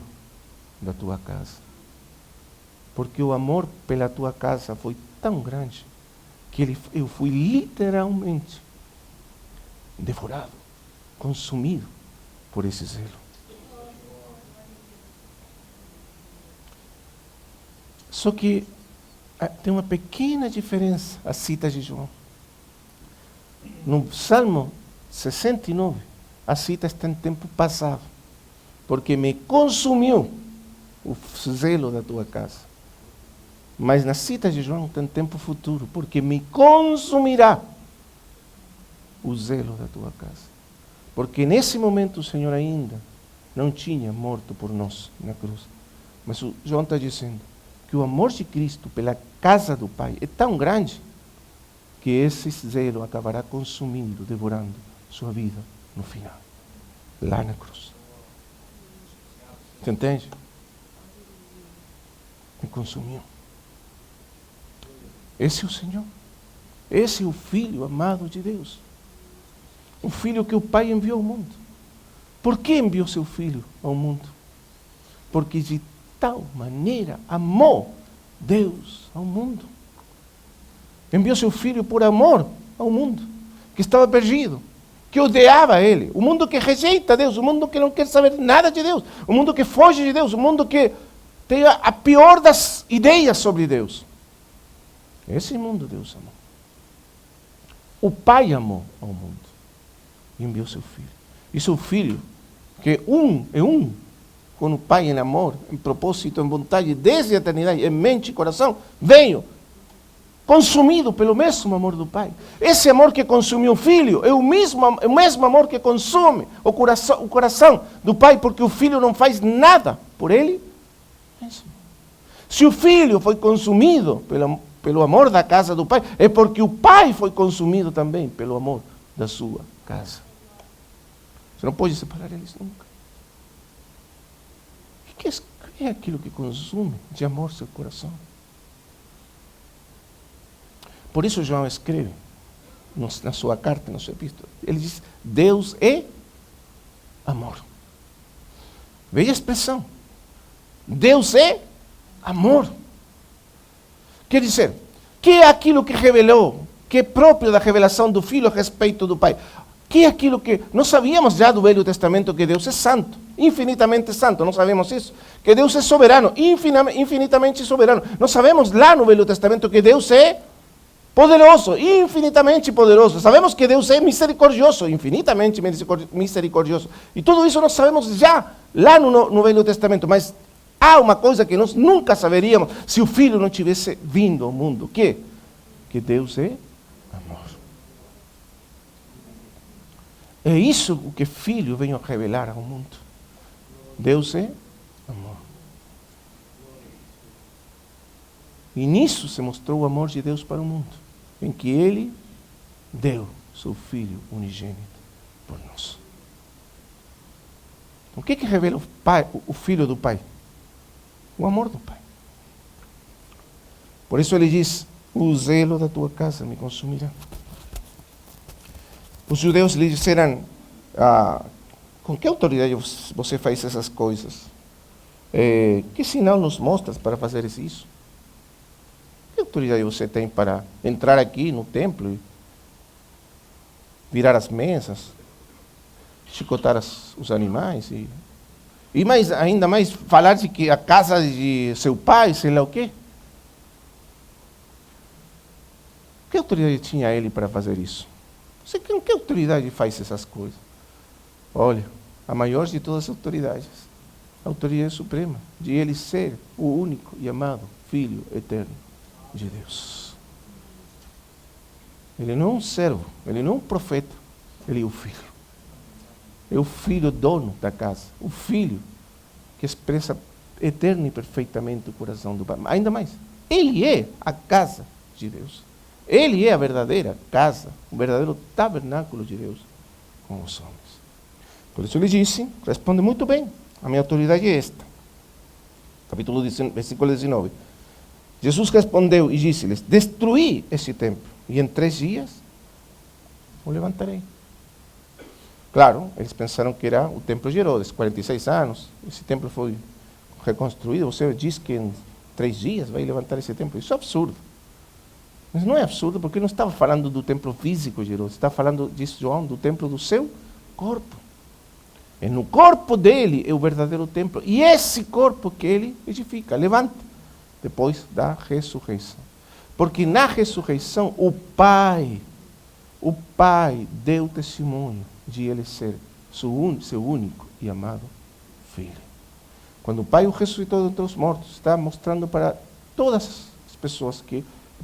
da tua casa. Porque o amor pela tua casa foi tão grande que eu fui literalmente devorado, consumido por esse zelo. Só que tem uma pequena diferença, a cita de João. No Salmo 69, a cita está em tempo passado, porque me consumiu o zelo da tua casa. Mas na cita de João tem tempo futuro, porque me consumirá o zelo da tua casa. Porque nesse momento o Senhor ainda não tinha morto por nós na cruz. Mas o João está dizendo que o amor de Cristo pela casa do Pai é tão grande que esse zelo acabará consumindo, devorando sua vida no final, lá na cruz. Você entende? Me consumiu. Esse é o Senhor. Esse é o Filho amado de Deus. O Filho que o Pai enviou ao mundo. Por que enviou seu Filho ao mundo? Porque de tal maneira amou Deus ao mundo. Enviou seu Filho por amor ao mundo, que estava perdido, que odiava Ele. O mundo que rejeita Deus, o mundo que não quer saber nada de Deus, o mundo que foge de Deus, o mundo que tem a pior das ideias sobre Deus. Esse mundo Deus amou. O Pai amou ao mundo e enviou seu Filho. E seu Filho, que é um com o Pai em amor, em propósito, em vontade, desde a eternidade, em mente e coração, veio consumido pelo mesmo amor do Pai. Esse amor que consumiu o Filho é o mesmo amor que consome o coração do Pai, porque o Filho não faz nada por Ele mesmo. Se o Filho foi consumido pelo amor da casa do Pai, é porque o Pai foi consumido também pelo amor da sua casa. Você não pode separar eles nunca. O que é aquilo que consume de amor seu coração? Por isso João escreve na sua carta, na sua epístola, ele diz: Deus é amor. Veja a expressão. Deus é amor. Quer dizer, que é aquilo que revelou, que é próprio da revelação do Filho a respeito do Pai? Que é aquilo que nós sabíamos já do Velho Testamento, que Deus é santo, infinitamente santo, não sabemos isso? Que Deus é soberano, infinitamente soberano. Nós sabemos lá no Velho Testamento que Deus é poderoso, infinitamente poderoso. Sabemos que Deus é misericordioso, infinitamente misericordioso. E tudo isso nós sabemos já lá no Velho Testamento, mas há uma coisa que nós nunca saberíamos se o Filho não tivesse vindo ao mundo. Que Deus é amor. É isso o que o Filho veio revelar ao mundo. Deus é amor. E nisso se mostrou o amor de Deus para o mundo, em que Ele deu seu Filho unigênito por nós. O que revela o Filho do Pai? O amor do Pai. Por isso ele diz: o zelo da tua casa me consumirá. Os judeus lhe disseram: com que autoridade você faz essas coisas? Que sinal nos mostras para fazer isso? Que autoridade você tem para entrar aqui no templo e virar as mesas, chicotar os animais e mais, ainda mais falar de que a casa de seu pai, sei lá o quê? Que autoridade tinha ele para fazer isso? Você com que autoridade faz essas coisas? Olha, a maior de todas as autoridades, a autoridade suprema, de ele ser o único e amado Filho eterno de Deus. Ele não é um servo, ele não é um profeta, ele é o Filho. É o Filho dono da casa, o Filho que expressa eterno e perfeitamente o coração do Pai. Ainda mais, ele é a casa de Deus. Ele é a verdadeira casa, o verdadeiro tabernáculo de Deus com os homens. Por isso ele disse, responde muito bem: a minha autoridade é esta. Capítulo 19, versículo 19. Jesus respondeu e disse-lhes: destruí esse templo, e em 3 dias o levantarei. Claro, eles pensaram que era o templo de Herodes, 46 anos. Esse templo foi reconstruído. Você diz que em 3 dias vai levantar esse templo. Isso é absurdo. Mas não é absurdo, porque não estava falando do templo físico de Herodes, está falando, diz João, do templo do seu corpo. E no corpo dele é o verdadeiro templo. E esse corpo que ele edifica, levanta, depois da ressurreição. Porque na ressurreição o Pai deu testemunho de ele ser seu único e amado Filho. Quando o Pai o ressuscitou dentre os mortos, está mostrando para todas as pessoas,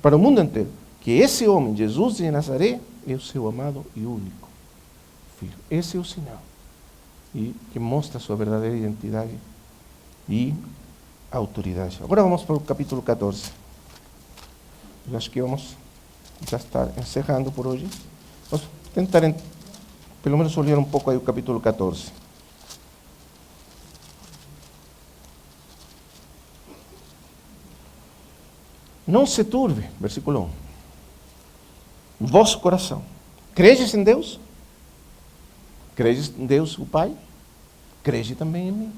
para o mundo inteiro, que esse homem, Jesus de Nazaré, é o seu amado e único Filho. Esse é o sinal. E que mostra a sua verdadeira identidade e autoridade. Agora vamos para o capítulo 14. Eu acho que vamos já estar encerrando por hoje. Vamos tentar, pelo menos, olhar um pouco aí o capítulo 14. Não se turbe, versículo 1, o vosso coração. Credes em Deus? Credes em Deus, o Pai? Crede também em mim.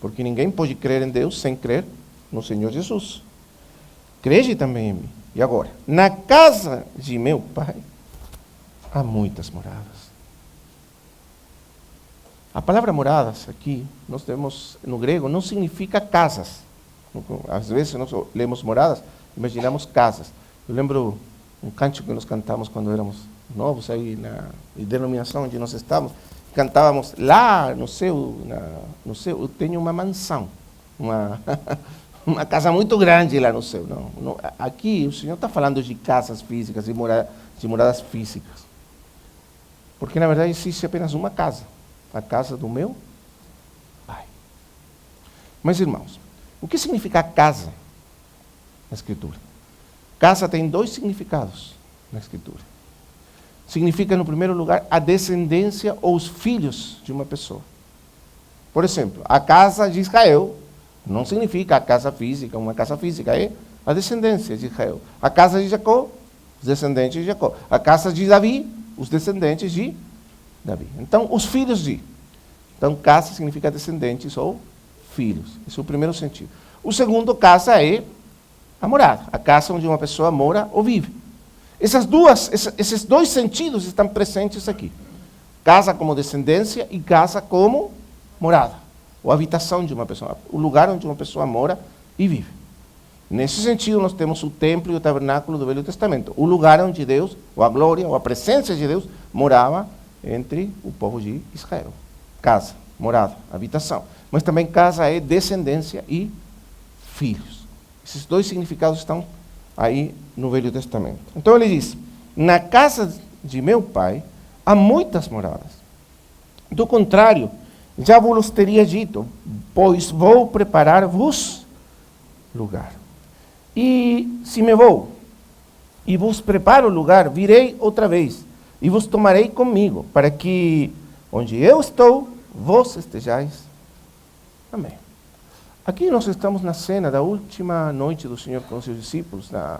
Porque ninguém pode crer em Deus sem crer no Senhor Jesus. crede também em mim. E agora? Na casa de meu Pai há muitas moradas. A palavra moradas aqui, nós temos no grego, não significa casas. Às vezes nós lemos moradas, imaginamos casas. Eu lembro um cântico que nós cantamos quando éramos novos, aí na denominação onde nós estávamos, cantávamos lá no céu, eu tenho uma mansão, uma casa muito grande lá no céu. Não, aqui o Senhor está falando de casas físicas, de moradas físicas. Porque na verdade existe apenas uma casa, a casa do meu Pai. Mas irmãos, o que significa casa na Escritura? Casa tem dois significados na Escritura. Significa, no primeiro lugar, a descendência ou os filhos de uma pessoa. Por exemplo, a casa de Israel não significa a casa física, uma casa física, é a descendência de Israel. A casa de Jacó, os descendentes de Jacó. A casa de Davi, os descendentes de Davi. Então, os filhos de. Então, casa significa descendentes ou filhos. Esse é o primeiro sentido. O segundo, casa, é a morada. A casa onde uma pessoa mora ou vive. Esses dois sentidos estão presentes aqui. Casa como descendência e casa como morada. Ou habitação de uma pessoa. O lugar onde uma pessoa mora e vive. Nesse sentido, nós temos o templo e o tabernáculo do Velho Testamento. O lugar onde Deus, ou a glória, ou a presença de Deus, morava entre o povo de Israel. Casa, morada, habitação. Mas também casa é descendência e filhos. Esses dois significados estão aí no Velho Testamento. Então ele diz, na casa de meu Pai há muitas moradas. Do contrário, já vos teria dito, pois vou preparar-vos lugar. E se me vou, e vos preparo lugar, virei outra vez, e vos tomarei comigo, para que onde eu estou, vós estejais. Amém. Aqui nós estamos na cena da última noite do Senhor com os seus discípulos, na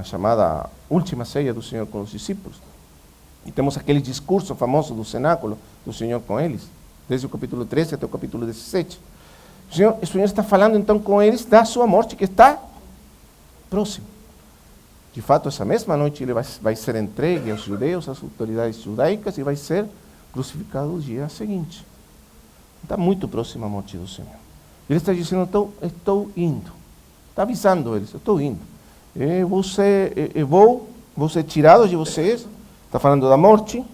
chamada última ceia do Senhor com os discípulos. E temos aquele discurso famoso do cenáculo do Senhor com eles, desde o capítulo 13 até o capítulo 17. O Senhor está falando então com eles da sua morte que está próximo. De fato, essa mesma noite ele vai ser entregue aos judeus, às autoridades judaicas, e vai ser crucificado no dia seguinte. Está muito próximo a morte do Senhor. Ele está dizendo, estou indo. Está avisando eles, estou indo. Vou ser tirado de vocês. Está falando da morte.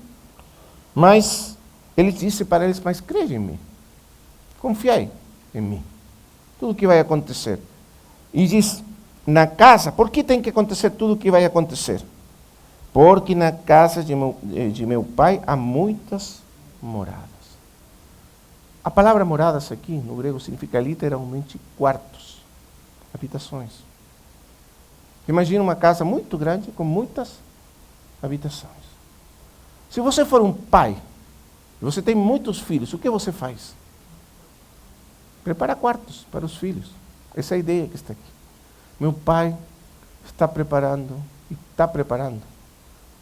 Mas ele disse para eles, mas creia em mim. Confiai em mim. Tudo o que vai acontecer. E diz, na casa, por que tem que acontecer tudo o que vai acontecer? Porque na casa de meu Pai há muitas moradas. A palavra moradas aqui, no grego, significa literalmente quartos, habitações. Imagina uma casa muito grande com muitas habitações. Se você for um pai, e você tem muitos filhos, o que você faz? Prepara quartos para os filhos. Essa é a ideia que está aqui. Meu pai está preparando, e está preparando.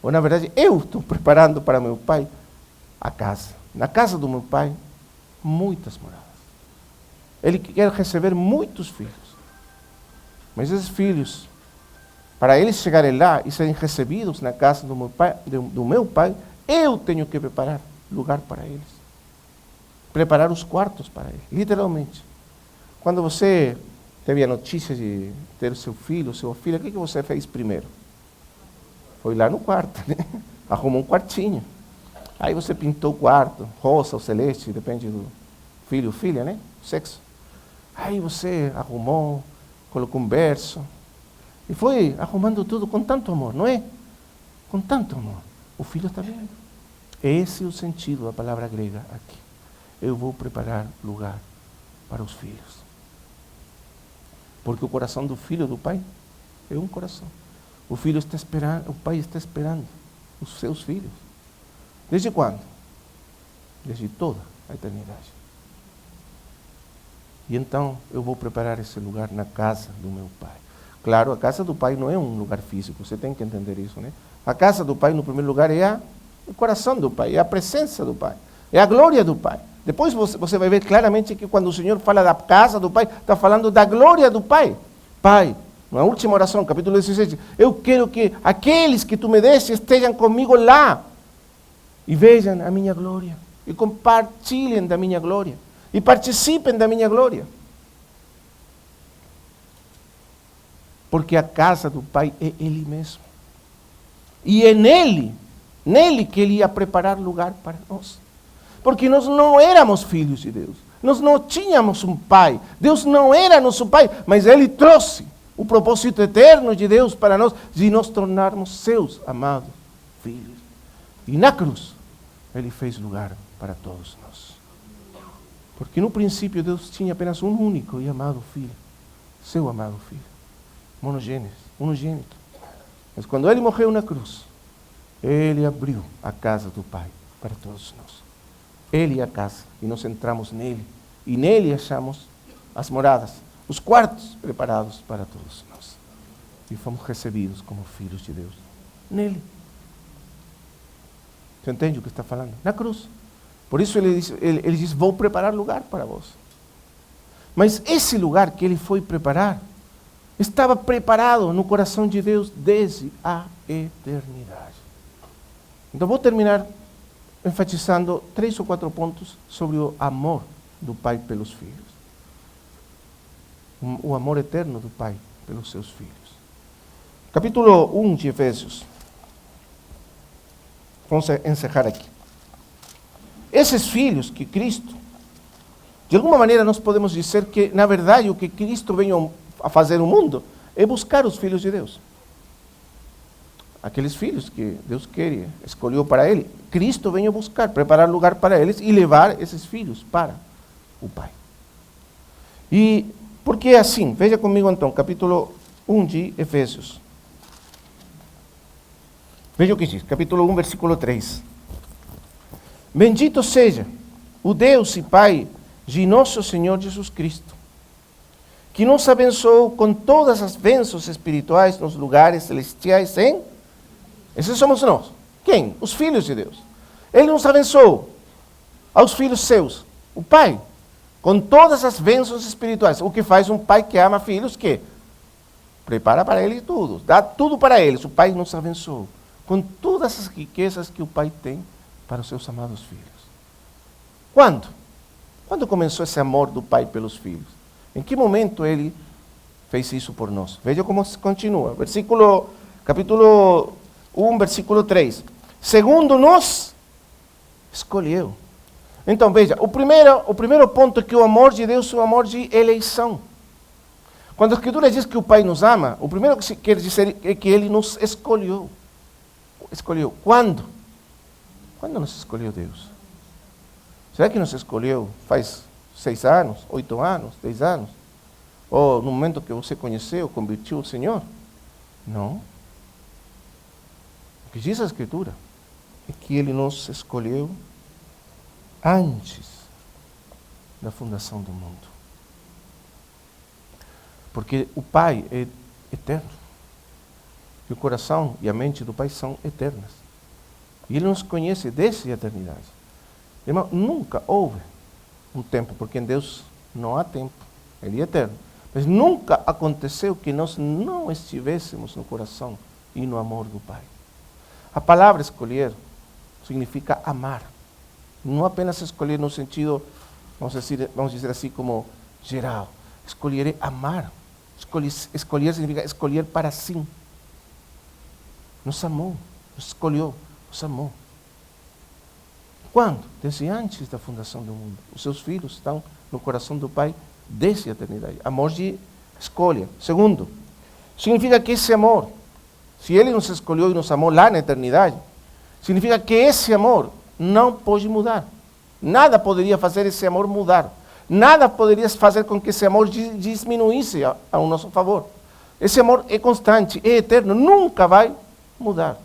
Ou na verdade, eu estou preparando para meu pai a casa. Na casa do meu pai, muitas moradas. Ele quer receber muitos filhos. Mas esses filhos, para eles chegarem lá e serem recebidos na casa do meu pai, eu tenho que preparar lugar para eles. Preparar os quartos para eles, literalmente. Quando você teve a notícia de ter o seu filho, sua filha, o que você fez primeiro? Foi lá no quarto, né? Arrumou um quartinho. Aí você pintou o quarto, rosa ou celeste, depende do filho ou filha, né? Sexo. Aí você arrumou, colocou um berço. E foi arrumando tudo com tanto amor, não é? Com tanto amor. O filho está vendo. Esse é o sentido da palavra grega aqui. Eu vou preparar lugar para os filhos. Porque o coração do filho e do pai é um coração. O filho está esperando, o pai está esperando os seus filhos. Desde quando? Desde toda a eternidade. E então eu vou preparar esse lugar na casa do meu pai. Claro, a casa do pai não é um lugar físico, você tem que entender isso, né? A casa do pai, no primeiro lugar, é o coração do pai, é a presença do pai, é a glória do pai. Depois você vai ver claramente que quando o Senhor fala da casa do pai, está falando da glória do pai. Pai, Na última oração, capítulo 17, eu quero que aqueles que tu me deste estejam comigo lá e vejam a minha glória, e compartilhem da minha glória, e participem da minha glória. Porque a casa do Pai é Ele mesmo. E é nele que Ele ia preparar lugar para nós. Porque nós não éramos filhos de Deus. Nós não tínhamos um pai. Deus não era nosso pai, mas Ele trouxe o propósito eterno de Deus para nós, de nos tornarmos seus amados filhos. E na cruz, Ele fez lugar para todos nós. Porque no princípio Deus tinha apenas um único e amado filho, seu amado filho, unigênito. Mas quando Ele morreu na cruz, Ele abriu a casa do Pai para todos nós. Ele é a casa, e nós entramos nele, e nele achamos as moradas, os quartos preparados para todos nós. E fomos recebidos como filhos de Deus. Nele. Você entende o que está falando? Na cruz. Por isso ele diz, vou preparar lugar para vós. Mas esse lugar que Ele foi preparar, estava preparado no coração de Deus desde a eternidade. Então vou terminar enfatizando 3 ou 4 pontos sobre o amor do Pai pelos filhos. O amor eterno do Pai pelos seus filhos. Capítulo 1 de Efésios. Vamos encerrar aqui. Esses filhos que Cristo, de alguma maneira nós podemos dizer que, na verdade, o que Cristo veio a fazer no mundo é buscar os filhos de Deus. Aqueles filhos que Deus queria, escolheu para Ele. Cristo veio buscar, preparar lugar para eles e levar esses filhos para o Pai. E por que é assim? Veja comigo então, capítulo 1 de Efésios. Veja o que diz, capítulo 1, versículo 3. Bendito seja o Deus e Pai de nosso Senhor Jesus Cristo, que nos abençoou com todas as bênçãos espirituais nos lugares celestiais em... Esses somos nós. Quem? Os filhos de Deus. Ele nos abençoou aos filhos seus, o Pai, com todas as bênçãos espirituais. O que faz um pai que ama filhos, que prepara para eles tudo, dá tudo para eles. O Pai nos abençoou com todas as riquezas que o Pai tem para os seus amados filhos. Quando? Quando começou esse amor do Pai pelos filhos? Em que momento Ele fez isso por nós? Veja como continua. Capítulo 1, versículo 3. Segundo nos escolheu. Então veja, o primeiro ponto é que o amor de Deus é o amor de eleição. Quando a Escritura diz que o Pai nos ama, o primeiro que quer dizer é que Ele nos escolheu. Escolheu. Quando? Quando nos escolheu Deus? Será que nos escolheu faz 6 anos, 8 anos, 10 anos? Ou no momento que você conheceu, convertiu o Senhor? Não. O que diz a Escritura é que Ele nos escolheu antes da fundação do mundo. Porque o Pai é eterno. E o coração e a mente do Pai são eternas. E Ele nos conhece desde a eternidade. Irmão, nunca houve um tempo, porque em Deus não há tempo, Ele é eterno. Mas nunca aconteceu que nós não estivéssemos no coração e no amor do Pai. A palavra escolher significa amar. Não apenas escolher no sentido, vamos dizer assim, como geral. Escolher é amar. Escolher significa escolher para si. Nos amou, nos escolheu, nos amou. Quando? Desde antes da fundação do mundo. Os seus filhos estão no coração do Pai desde a eternidade. Amor de escolha. Segundo, significa que esse amor, se Ele nos escolheu e nos amou lá na eternidade, significa que esse amor não pode mudar. Nada poderia fazer esse amor mudar. Nada poderia fazer com que esse amor diminuísse ao nosso favor. Esse amor é constante, é eterno, nunca vai mudar.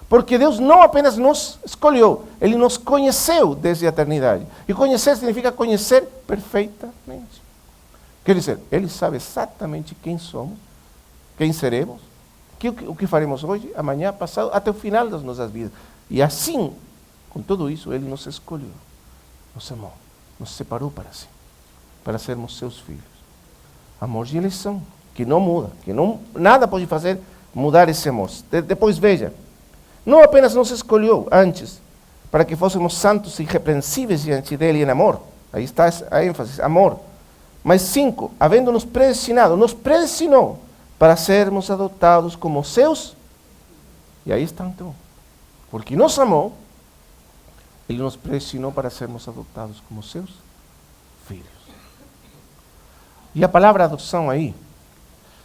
Porque Deus não apenas nos escolheu, Ele nos conheceu desde a eternidade. E conhecer significa conhecer perfeitamente. Quer dizer, Ele sabe exatamente quem somos, quem seremos, o que faremos hoje, amanhã, passado, até o final das nossas vidas. E assim, com tudo isso, Ele nos escolheu, nos amou, nos separou para si, para sermos seus filhos. Amor de eleição. que não muda, que não, nada pode fazer mudar esse amor. Depois veja, não apenas nos escolheu antes para que fôssemos santos e irrepreensíveis diante dele em amor, aí está a ênfase, amor. Mas 5, havendo nos predestinado, nos predestinou para sermos adotados como seus, e aí está então, porque nos amou, ele nos predestinou para sermos adotados como seus filhos. E a palavra adoção aí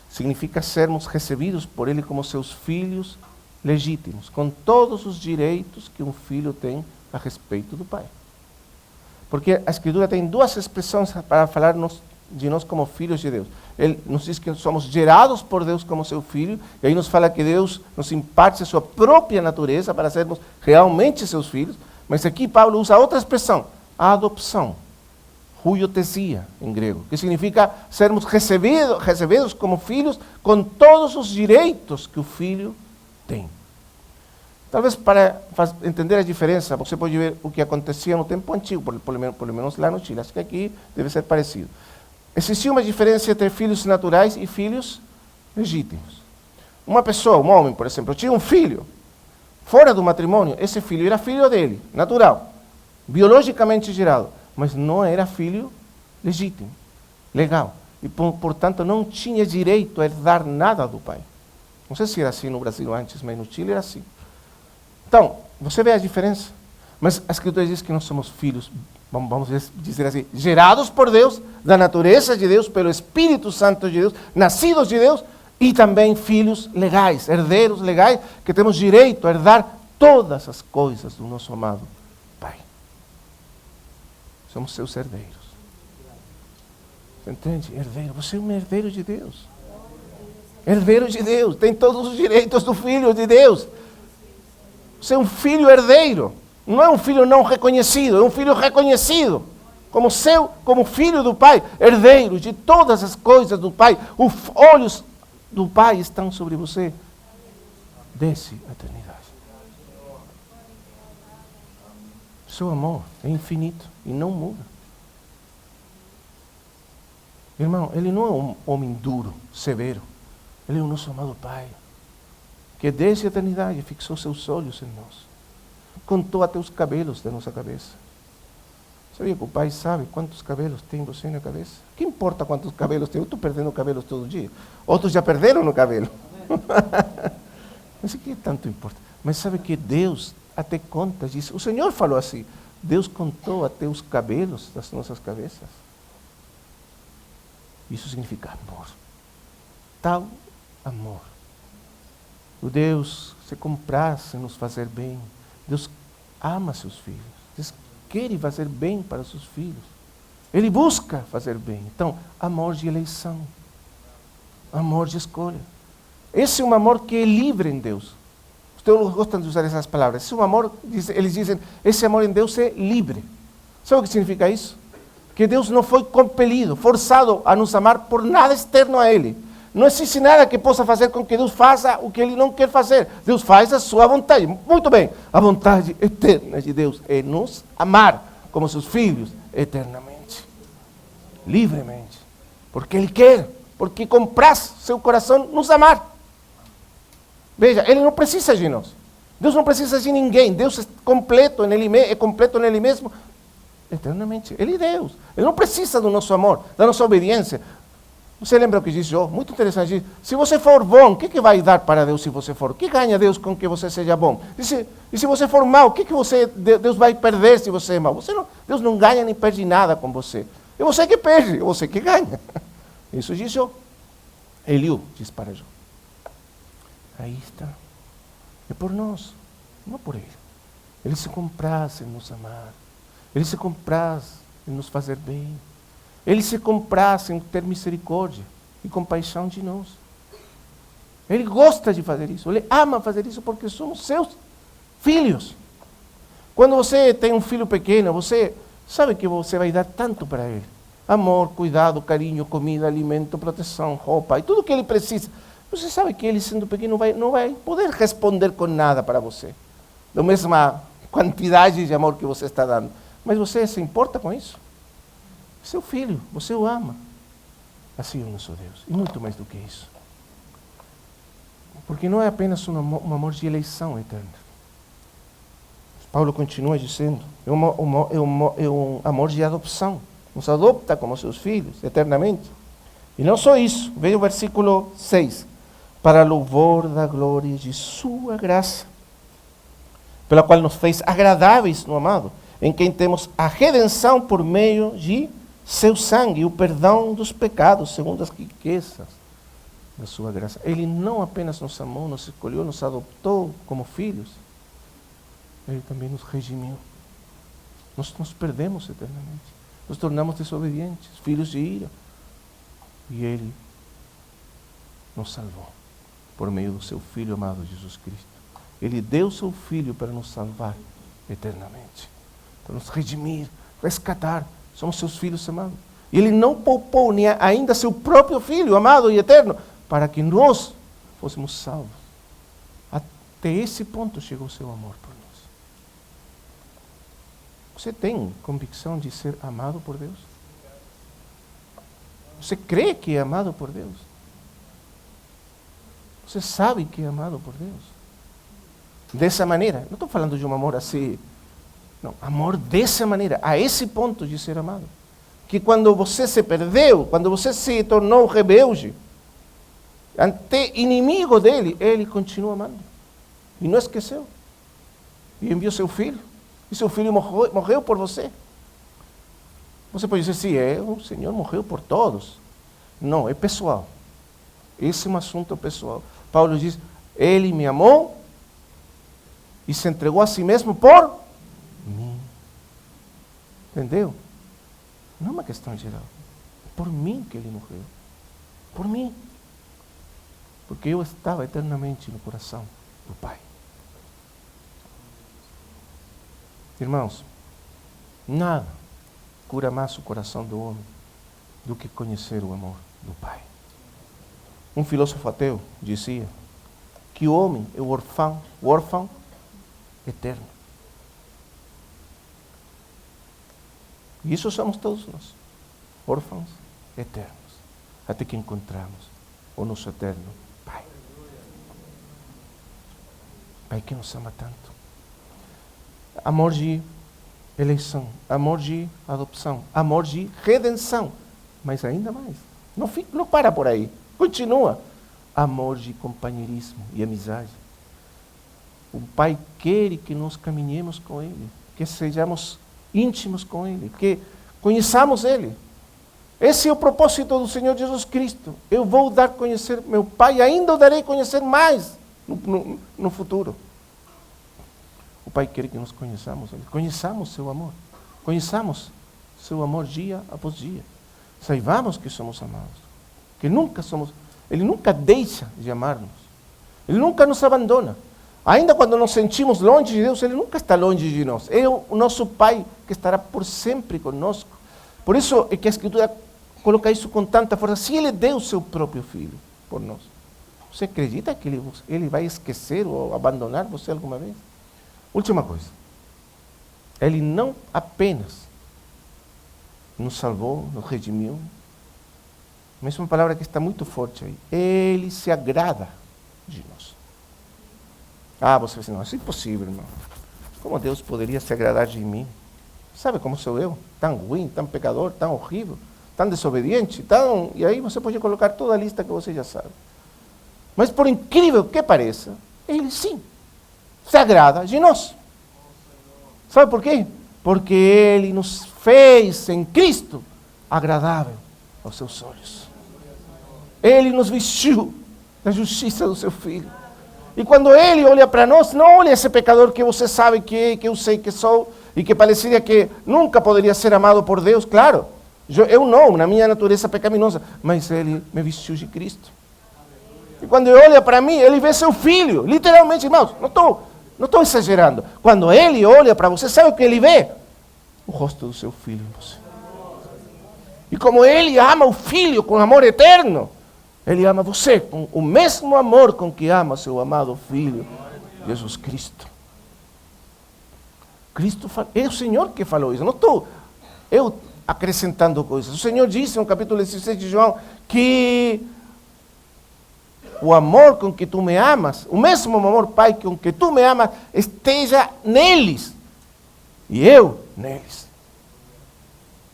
significa sermos recebidos por ele como seus filhos legítimos, com todos os direitos que um filho tem a respeito do pai. Porque a Escritura tem duas expressões para falar de nós como filhos de Deus. Ele nos diz que somos gerados por Deus como seu filho, e aí nos fala que Deus nos imparte a sua própria natureza para sermos realmente seus filhos. Mas aqui Paulo usa outra expressão, a adopção, huiotesia em grego, que significa sermos recebidos como filhos com todos os direitos que o filho tem. Talvez para entender a diferença, você pode ver o que acontecia no tempo antigo, por menos lá no Chile, acho que aqui deve ser parecido. Existia uma diferença entre filhos naturais e filhos legítimos. Uma pessoa, um homem, por exemplo, tinha um filho, fora do matrimônio, esse filho era filho dele, natural, biologicamente gerado, mas não era filho legítimo, legal. E, portanto, não tinha direito a herdar nada do pai. Não sei se era assim no Brasil antes, mas no Chile era assim. Então, você vê a diferença. Mas a Escritura diz que nós somos filhos, vamos dizer assim, gerados por Deus, da natureza de Deus, pelo Espírito Santo de Deus, nascidos de Deus, e também filhos legais, herdeiros legais, que temos direito a herdar todas as coisas do nosso amado Pai. Somos seus herdeiros. Você entende? Herdeiro. Você é um herdeiro de Deus. Herdeiro de Deus. Tem todos os direitos do filho de Deus. Você é um filho herdeiro. Não é um filho não reconhecido, é um filho reconhecido. Como filho do Pai, herdeiro de todas as coisas do Pai. Os olhos do Pai estão sobre você desde a eternidade. Seu amor é infinito e não muda. Irmão, ele não é um homem duro, severo. Ele é o nosso amado Pai, que desde a eternidade fixou seus olhos em nós. Contou até os cabelos da nossa cabeça. Sabia que o Pai sabe quantos cabelos tem você na cabeça? Que importa quantos cabelos tem? Eu estou perdendo cabelos todo dia. Outros já perderam o cabelo. Mas o que tanto importa? Mas sabe que Deus até conta disso. O Senhor falou assim, Deus contou até os cabelos das nossas cabeças. Isso significa amor. Tal amor. O Deus se comprasse em nos fazer bem. Deus ama seus filhos. Deus quer fazer bem para seus filhos. Ele busca fazer bem. Então, amor de eleição. Amor de escolha. Esse é um amor que é livre em Deus. Os teólogos gostam de usar essas palavras. Esse é um amor, eles dizem, esse amor em Deus é livre. Sabe o que significa isso? Que Deus não foi compelido, forçado a nos amar por nada externo a Ele. Não existe nada que possa fazer com que Deus faça o que Ele não quer fazer. Deus faz a sua vontade. Muito bem, a vontade eterna de Deus é nos amar como seus filhos eternamente, livremente. Porque Ele quer, porque compraz seu coração nos amar. Veja, Ele não precisa de nós. Deus não precisa de ninguém. Deus é completo nele mesmo eternamente. Ele é Deus. Ele não precisa do nosso amor, da nossa obediência. Você lembra o que disse Jó? Muito interessante. Se você for bom, o que vai dar para Deus se você for? O que ganha Deus com que você seja bom? E se você for mau, o que Deus vai perder se você é mau? Deus não ganha nem perde nada com você. É você que perde, é você que ganha. Isso diz Jó. Eliú diz para Jó. Aí está. É por nós, não por Ele. Ele se compraz em nos amar. Ele se compraz em nos fazer bem. Ele se compraz em ter misericórdia e compaixão de nós. Ele gosta de fazer isso. Ele ama fazer isso porque somos seus filhos. Quando você tem um filho pequeno, você sabe que você vai dar tanto para ele. Amor, cuidado, carinho, comida, alimento, proteção, roupa e tudo que ele precisa. Você sabe que ele, sendo pequeno, não vai poder responder com nada para você. Da mesma quantidade de amor que você está dando. Mas você se importa com isso? Seu filho, você o ama. Assim é o nosso Deus. E muito mais do que isso. Porque não é apenas um amor de eleição eterna. Paulo continua dizendo, é um amor de adoção. Nos adopta como seus filhos, eternamente. E não só isso, veja o versículo 6. Para louvor da glória de sua graça, pela qual nos fez agradáveis no amado, em quem temos a redenção por meio de seu sangue, o perdão dos pecados, segundo as riquezas da sua graça. Ele não apenas nos amou, nos escolheu, nos adotou como filhos, Ele também nos redimiu. Nós nos perdemos eternamente, nos tornamos desobedientes, filhos de ira, e Ele nos salvou por meio do seu Filho amado Jesus Cristo. Ele deu seu Filho para nos salvar eternamente, para nos redimir, resgatar. Somos seus filhos amados. E Ele não poupou nem ainda seu próprio Filho amado e eterno, para que nós fôssemos salvos. Até esse ponto chegou o seu amor por nós. Você tem convicção de ser amado por Deus? Você crê que é amado por Deus? Você sabe que é amado por Deus? Dessa maneira. Não estou falando de um amor assim. Não, amor dessa maneira, a esse ponto de ser amado. Que quando você se perdeu, quando você se tornou rebelde, até inimigo dele, ele continua amando. E não esqueceu. E enviou seu filho. E seu filho morreu por você. Você pode dizer, sim, o Senhor morreu por todos. Não, é pessoal. Esse é um assunto pessoal. Paulo diz, Ele me amou e se entregou a si mesmo por mim. Entendeu? Não é uma questão geral. É por mim que Ele morreu. Por mim. Porque eu estava eternamente no coração do Pai. Irmãos, nada cura mais o coração do homem do que conhecer o amor do Pai. Um filósofo ateu dizia que o homem é o órfão eterno. E isso somos todos nós, órfãos eternos, até que encontramos o nosso eterno Pai. Pai que nos ama tanto. Amor de eleição, amor de adopção, amor de redenção, mas ainda mais. Não para por aí, continua. Amor de companheirismo e amizade. O Pai quer que nós caminhemos com Ele, que sejamos íntimos com Ele, que conheçamos Ele. Esse é o propósito do Senhor Jesus Cristo. Eu vou dar a conhecer meu Pai, ainda o darei a conhecer mais no futuro. O Pai quer que nós conheçamos Ele, conheçamos seu amor, conheçamos seu amor dia após dia. Saibamos que somos amados, que Ele nunca deixa de amar-nos, Ele nunca nos abandona. Ainda quando nos sentimos longe de Deus, Ele nunca está longe de nós. É o nosso Pai que estará por sempre conosco. Por isso é que a Escritura coloca isso com tanta força. Se Ele deu o seu próprio Filho por nós, você acredita que Ele vai esquecer ou abandonar você alguma vez? Última coisa. Ele não apenas nos salvou, nos redimiu, mas uma palavra que está muito forte aí. Ele se agrada de nós. Você vai dizer, não, isso é impossível, irmão. Como Deus poderia se agradar de mim? Sabe como sou eu? Tão ruim, tão pecador, tão horrível, tão desobediente, tão... E aí você pode colocar toda a lista que você já sabe. Mas por incrível que pareça, Ele sim se agrada de nós. Sabe por quê? Porque Ele nos fez em Cristo agradável aos seus olhos. Ele nos vestiu da justiça do seu Filho. E quando Ele olha para nós, não olha esse pecador que você sabe que eu sei que sou, e que pareceria que nunca poderia ser amado por Deus. Claro, eu não, na minha natureza pecaminosa, mas Ele me vestiu de Cristo. E quando Ele olha para mim, Ele vê seu Filho, literalmente, irmãos, não estou exagerando. Quando Ele olha para você, sabe o que Ele vê? O rosto do seu Filho em você. E como Ele ama o Filho com amor eterno, Ele ama você com o mesmo amor com que ama seu amado Filho, Jesus Cristo. É o Senhor que falou isso. Não estou eu acrescentando coisas. O Senhor disse no capítulo 16 de João que o amor com que tu me amas, o mesmo amor, Pai, com que tu me amas, esteja neles e eu neles.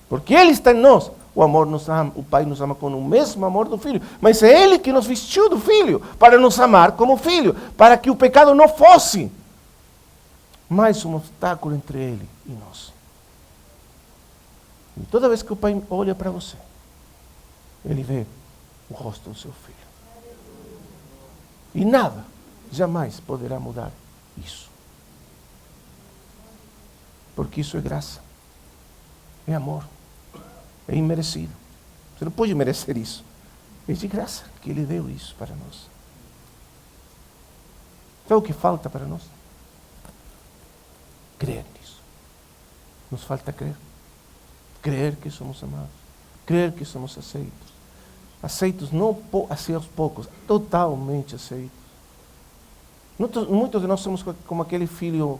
Porque Ele está em nós. O amor nos ama, o Pai nos ama com o mesmo amor do Filho. Mas é Ele que nos vestiu do Filho, para nos amar como Filho, para que o pecado não fosse mais um obstáculo entre Ele e nós. E toda vez que o Pai olha para você, Ele vê o rosto do seu Filho. E nada jamais poderá mudar isso. Porque isso é graça, é amor. É imerecido. Você não pode merecer isso. É de graça que Ele deu isso para nós. Sabe o que falta para nós? Crer nisso. Nos falta crer. Crer que somos amados. Crer que somos aceitos. Aceitos não assim aos poucos, totalmente aceitos. Muitos de nós somos como aquele filho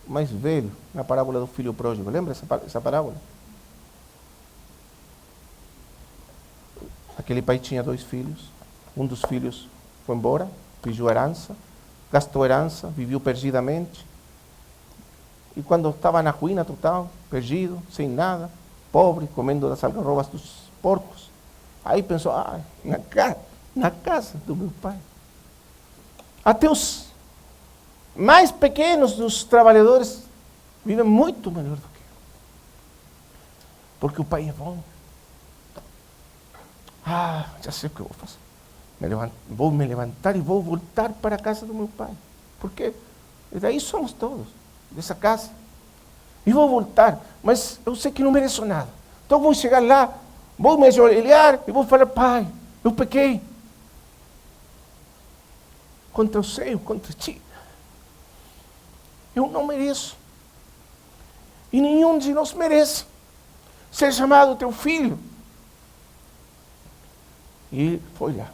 mais velho, na parábola do filho pródigo. Lembra essa parábola? Aquele pai tinha 2 filhos. Um dos filhos foi embora, pediu herança, gastou herança, viveu perdidamente. E quando estava na ruína total, perdido, sem nada, pobre, comendo das algarrobas dos porcos, aí pensou, na casa do meu pai. Até os mais pequenos dos trabalhadores vivem muito melhor do que eu. Porque o pai é bom. Já sei o que eu vou fazer. Vou me levantar e vou voltar para a casa do meu pai. Porque daí somos todos, dessa casa. E vou voltar, mas eu sei que não mereço nada. Então vou chegar lá, vou me ajoelhar e vou falar, Pai, eu pequei. Contra o céu, contra ti. Eu não mereço. E nenhum de nós merece ser chamado teu filho. E foi lá,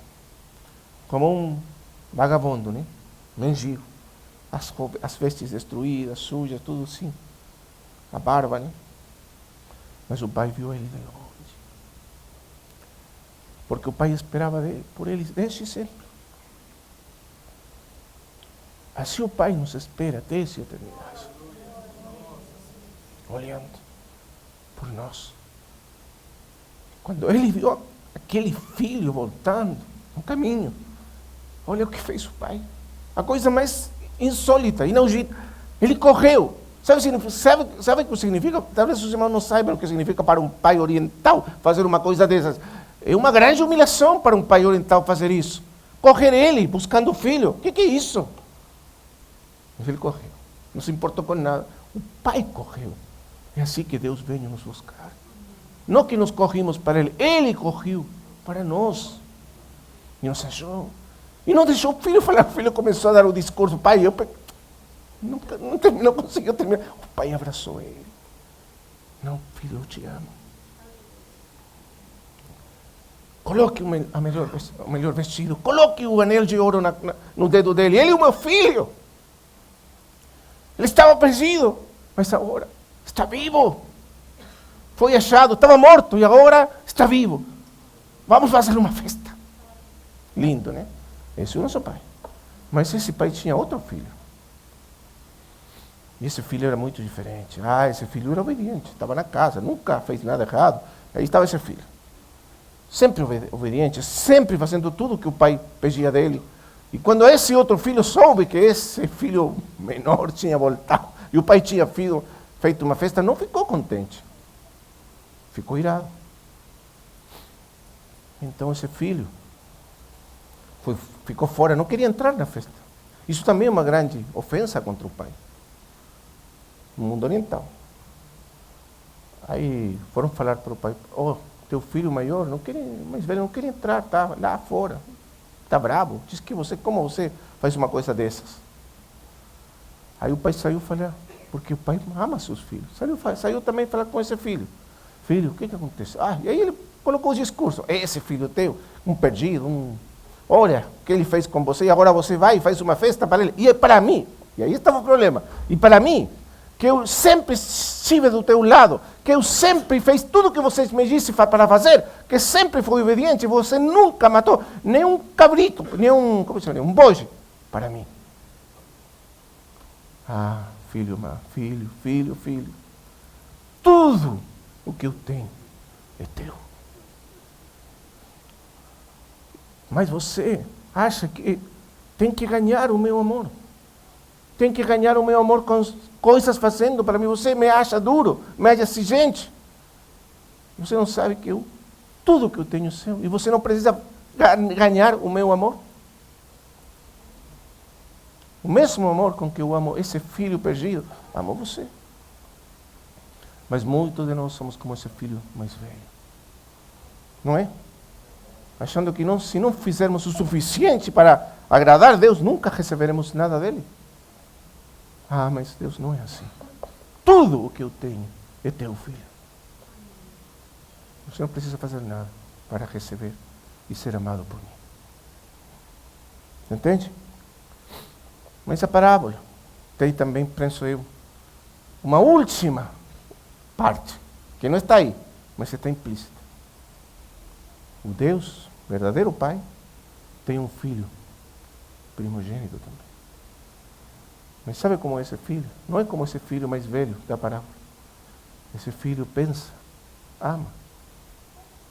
como um vagabundo, né? Mendigo. As vestes destruídas, sujas, tudo assim. A barba, né? Mas o pai viu ele de longe. Porque o pai esperava por ele desde sempre. Assim o pai nos espera desde a eternidade. Olhando por nós. Quando ele viu aquele filho voltando no caminho, olha o que fez o pai. A coisa mais insólita, inaudita. Ele correu. Sabe o que significa? Talvez os irmãos não saibam o que significa para um pai oriental fazer uma coisa dessas. É uma grande humilhação para um pai oriental fazer isso. Correr ele, buscando o filho. O que é isso? Mas ele correu. Não se importou com nada. O pai correu. É assim que Deus veio nos buscar. Não que nós corrimos para Ele, Ele correu para nós. E nos achou. E não deixou o filho falar. O filho começou a dar o discurso. Pai, eu não conseguiu terminar. O pai abraçou ele. Não, filho, eu te amo. Coloque o melhor vestido. Coloque o anel de ouro no dedo dele. Ele é o meu filho. Ele estava perdido, mas agora está vivo. Foi achado, estava morto e agora está vivo. Vamos fazer uma festa. Lindo, né? Esse é o nosso pai. Mas esse pai tinha outro filho. E esse filho era muito diferente. Esse filho era obediente, estava na casa, nunca fez nada errado. Aí estava esse filho. Sempre obediente, sempre fazendo tudo que o pai pedia dele. E quando esse outro filho soube que esse filho menor tinha voltado, e o pai tinha feito uma festa, não ficou contente. Ficou irado. Então esse filho ficou fora, não queria entrar na festa. Isso também é uma grande ofensa contra o pai. No mundo oriental. Aí foram falar para o pai, teu filho maior, mais velho, não queria entrar, está lá fora. Está bravo. Diz que como você faz uma coisa dessas? Aí o pai saiu falar, porque o pai ama seus filhos. Saiu também falar com esse filho. Filho, o que aconteceu? E aí ele colocou o discurso. Esse filho teu, um perdido, olha o que ele fez com você, e agora você vai e faz uma festa para ele. E é para mim. E aí estava o problema. E para mim, que eu sempre estive do teu lado, que eu sempre fiz tudo o que vocês me disse para fazer, que sempre fui obediente, você nunca matou nem um cabrito, nem um, como se chama, um bode para mim. Ah, filho, filho, tudo o que eu tenho é teu. Mas você acha que tem que ganhar o meu amor. Tem que ganhar o meu amor com coisas fazendo para mim. Você me acha duro, me acha exigente. Você não sabe que tudo que eu tenho é seu. E você não precisa ganhar o meu amor. O mesmo amor com que eu amo esse filho perdido, amo você. Mas muitos de nós somos como esse filho mais velho. Não é? Achando que se não fizermos o suficiente para agradar a Deus, nunca receberemos nada dele. Ah, mas Deus não é assim. Tudo o que eu tenho é teu, filho. Você não precisa fazer nada para receber e ser amado por mim. Entende? Mas a parábola tem também, penso eu, uma última parte, que não está aí, mas está implícita. O Deus, verdadeiro Pai, tem um filho primogênito também. Mas sabe como é esse filho? Não é como esse filho mais velho da parábola. Esse filho pensa, ama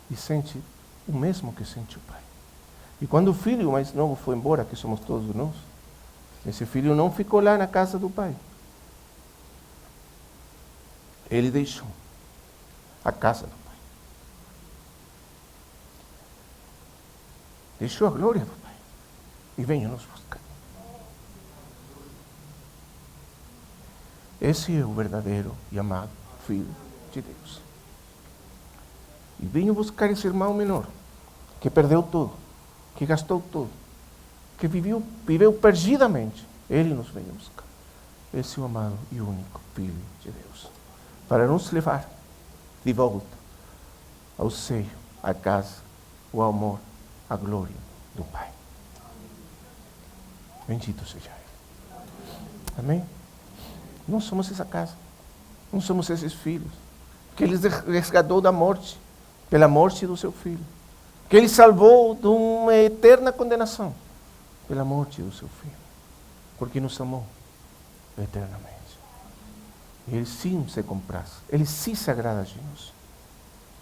e sente o mesmo que sente o pai. E quando o filho mais novo foi embora, que somos todos nós, esse filho não ficou lá na casa do pai. Ele deixou a casa do pai. Deixou a glória do pai. E veio nos buscar. Esse é o verdadeiro e amado Filho de Deus. E veio buscar esse irmão menor, que perdeu tudo, que gastou tudo, que viveu perdidamente. Ele nos veio buscar. Esse é o amado e único Filho de Deus. Para nos levar de volta ao seio, à casa, o amor, a glória do Pai. Bendito seja Ele. Amém? Não somos essa casa. Não somos esses filhos. Que Ele resgatou da morte, pela morte do seu filho. Que Ele salvou de uma eterna condenação, pela morte do seu filho. Porque nos amou eternamente. E Ele sim se compraz. Ele sim se agrada de nós.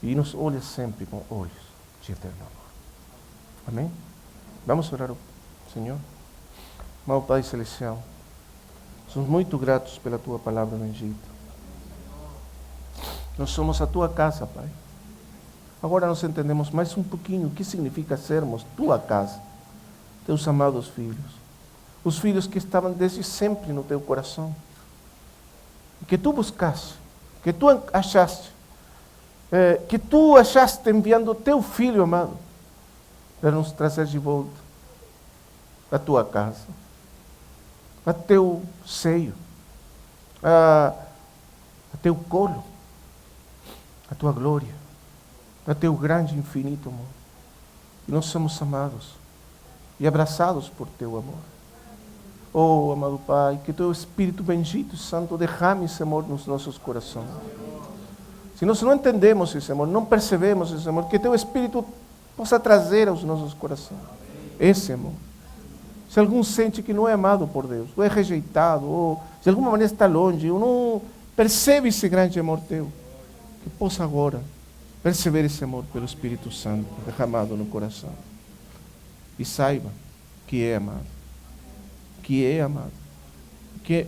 E nos olha sempre com olhos de eterno amor. Amém? Vamos orar ao Senhor? Meu Pai Celestial, somos muito gratos pela Tua palavra bendita. Nós somos a Tua casa, Pai. Agora nós entendemos mais um pouquinho o que significa sermos Tua casa, Teus amados filhos. Os filhos que estavam desde sempre no Teu coração. Que Tu buscaste, que Tu achaste, que Tu achaste enviando Teu Filho amado, para nos trazer de volta a Tua casa, a Teu seio, a Teu colo, a Tua glória, a Teu grande e infinito amor. E nós somos amados e abraçados por Teu amor. Oh, amado Pai, que Teu Espírito bendito e santo derrame esse amor nos nossos corações. Se nós não entendemos esse amor, não percebemos esse amor, que Teu Espírito possa trazer aos nossos corações esse amor. Se algum sente que não é amado por Deus, ou é rejeitado, ou de alguma maneira está longe, ou não percebe esse grande amor Teu, que possa agora perceber esse amor pelo Espírito Santo derramado no coração. E saiba que é amado. Que é amado. Que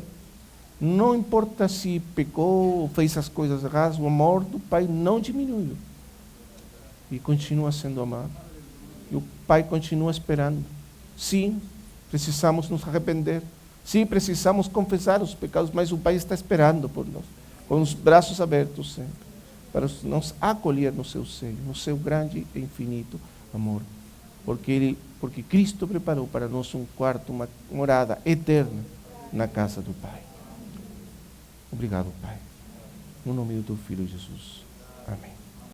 não importa se pecou ou fez as coisas erradas, o amor do Pai não diminuiu. E continua sendo amado. E o Pai continua esperando. Sim, precisamos nos arrepender. Sim, precisamos confessar os pecados, mas o Pai está esperando por nós, com os braços abertos sempre, para nos acolher no seu seio, no seu grande e infinito amor. Porque Cristo preparou para nós um quarto, uma morada eterna na casa do Pai. Obrigado, Pai. No nome do Teu Filho Jesus. Amém.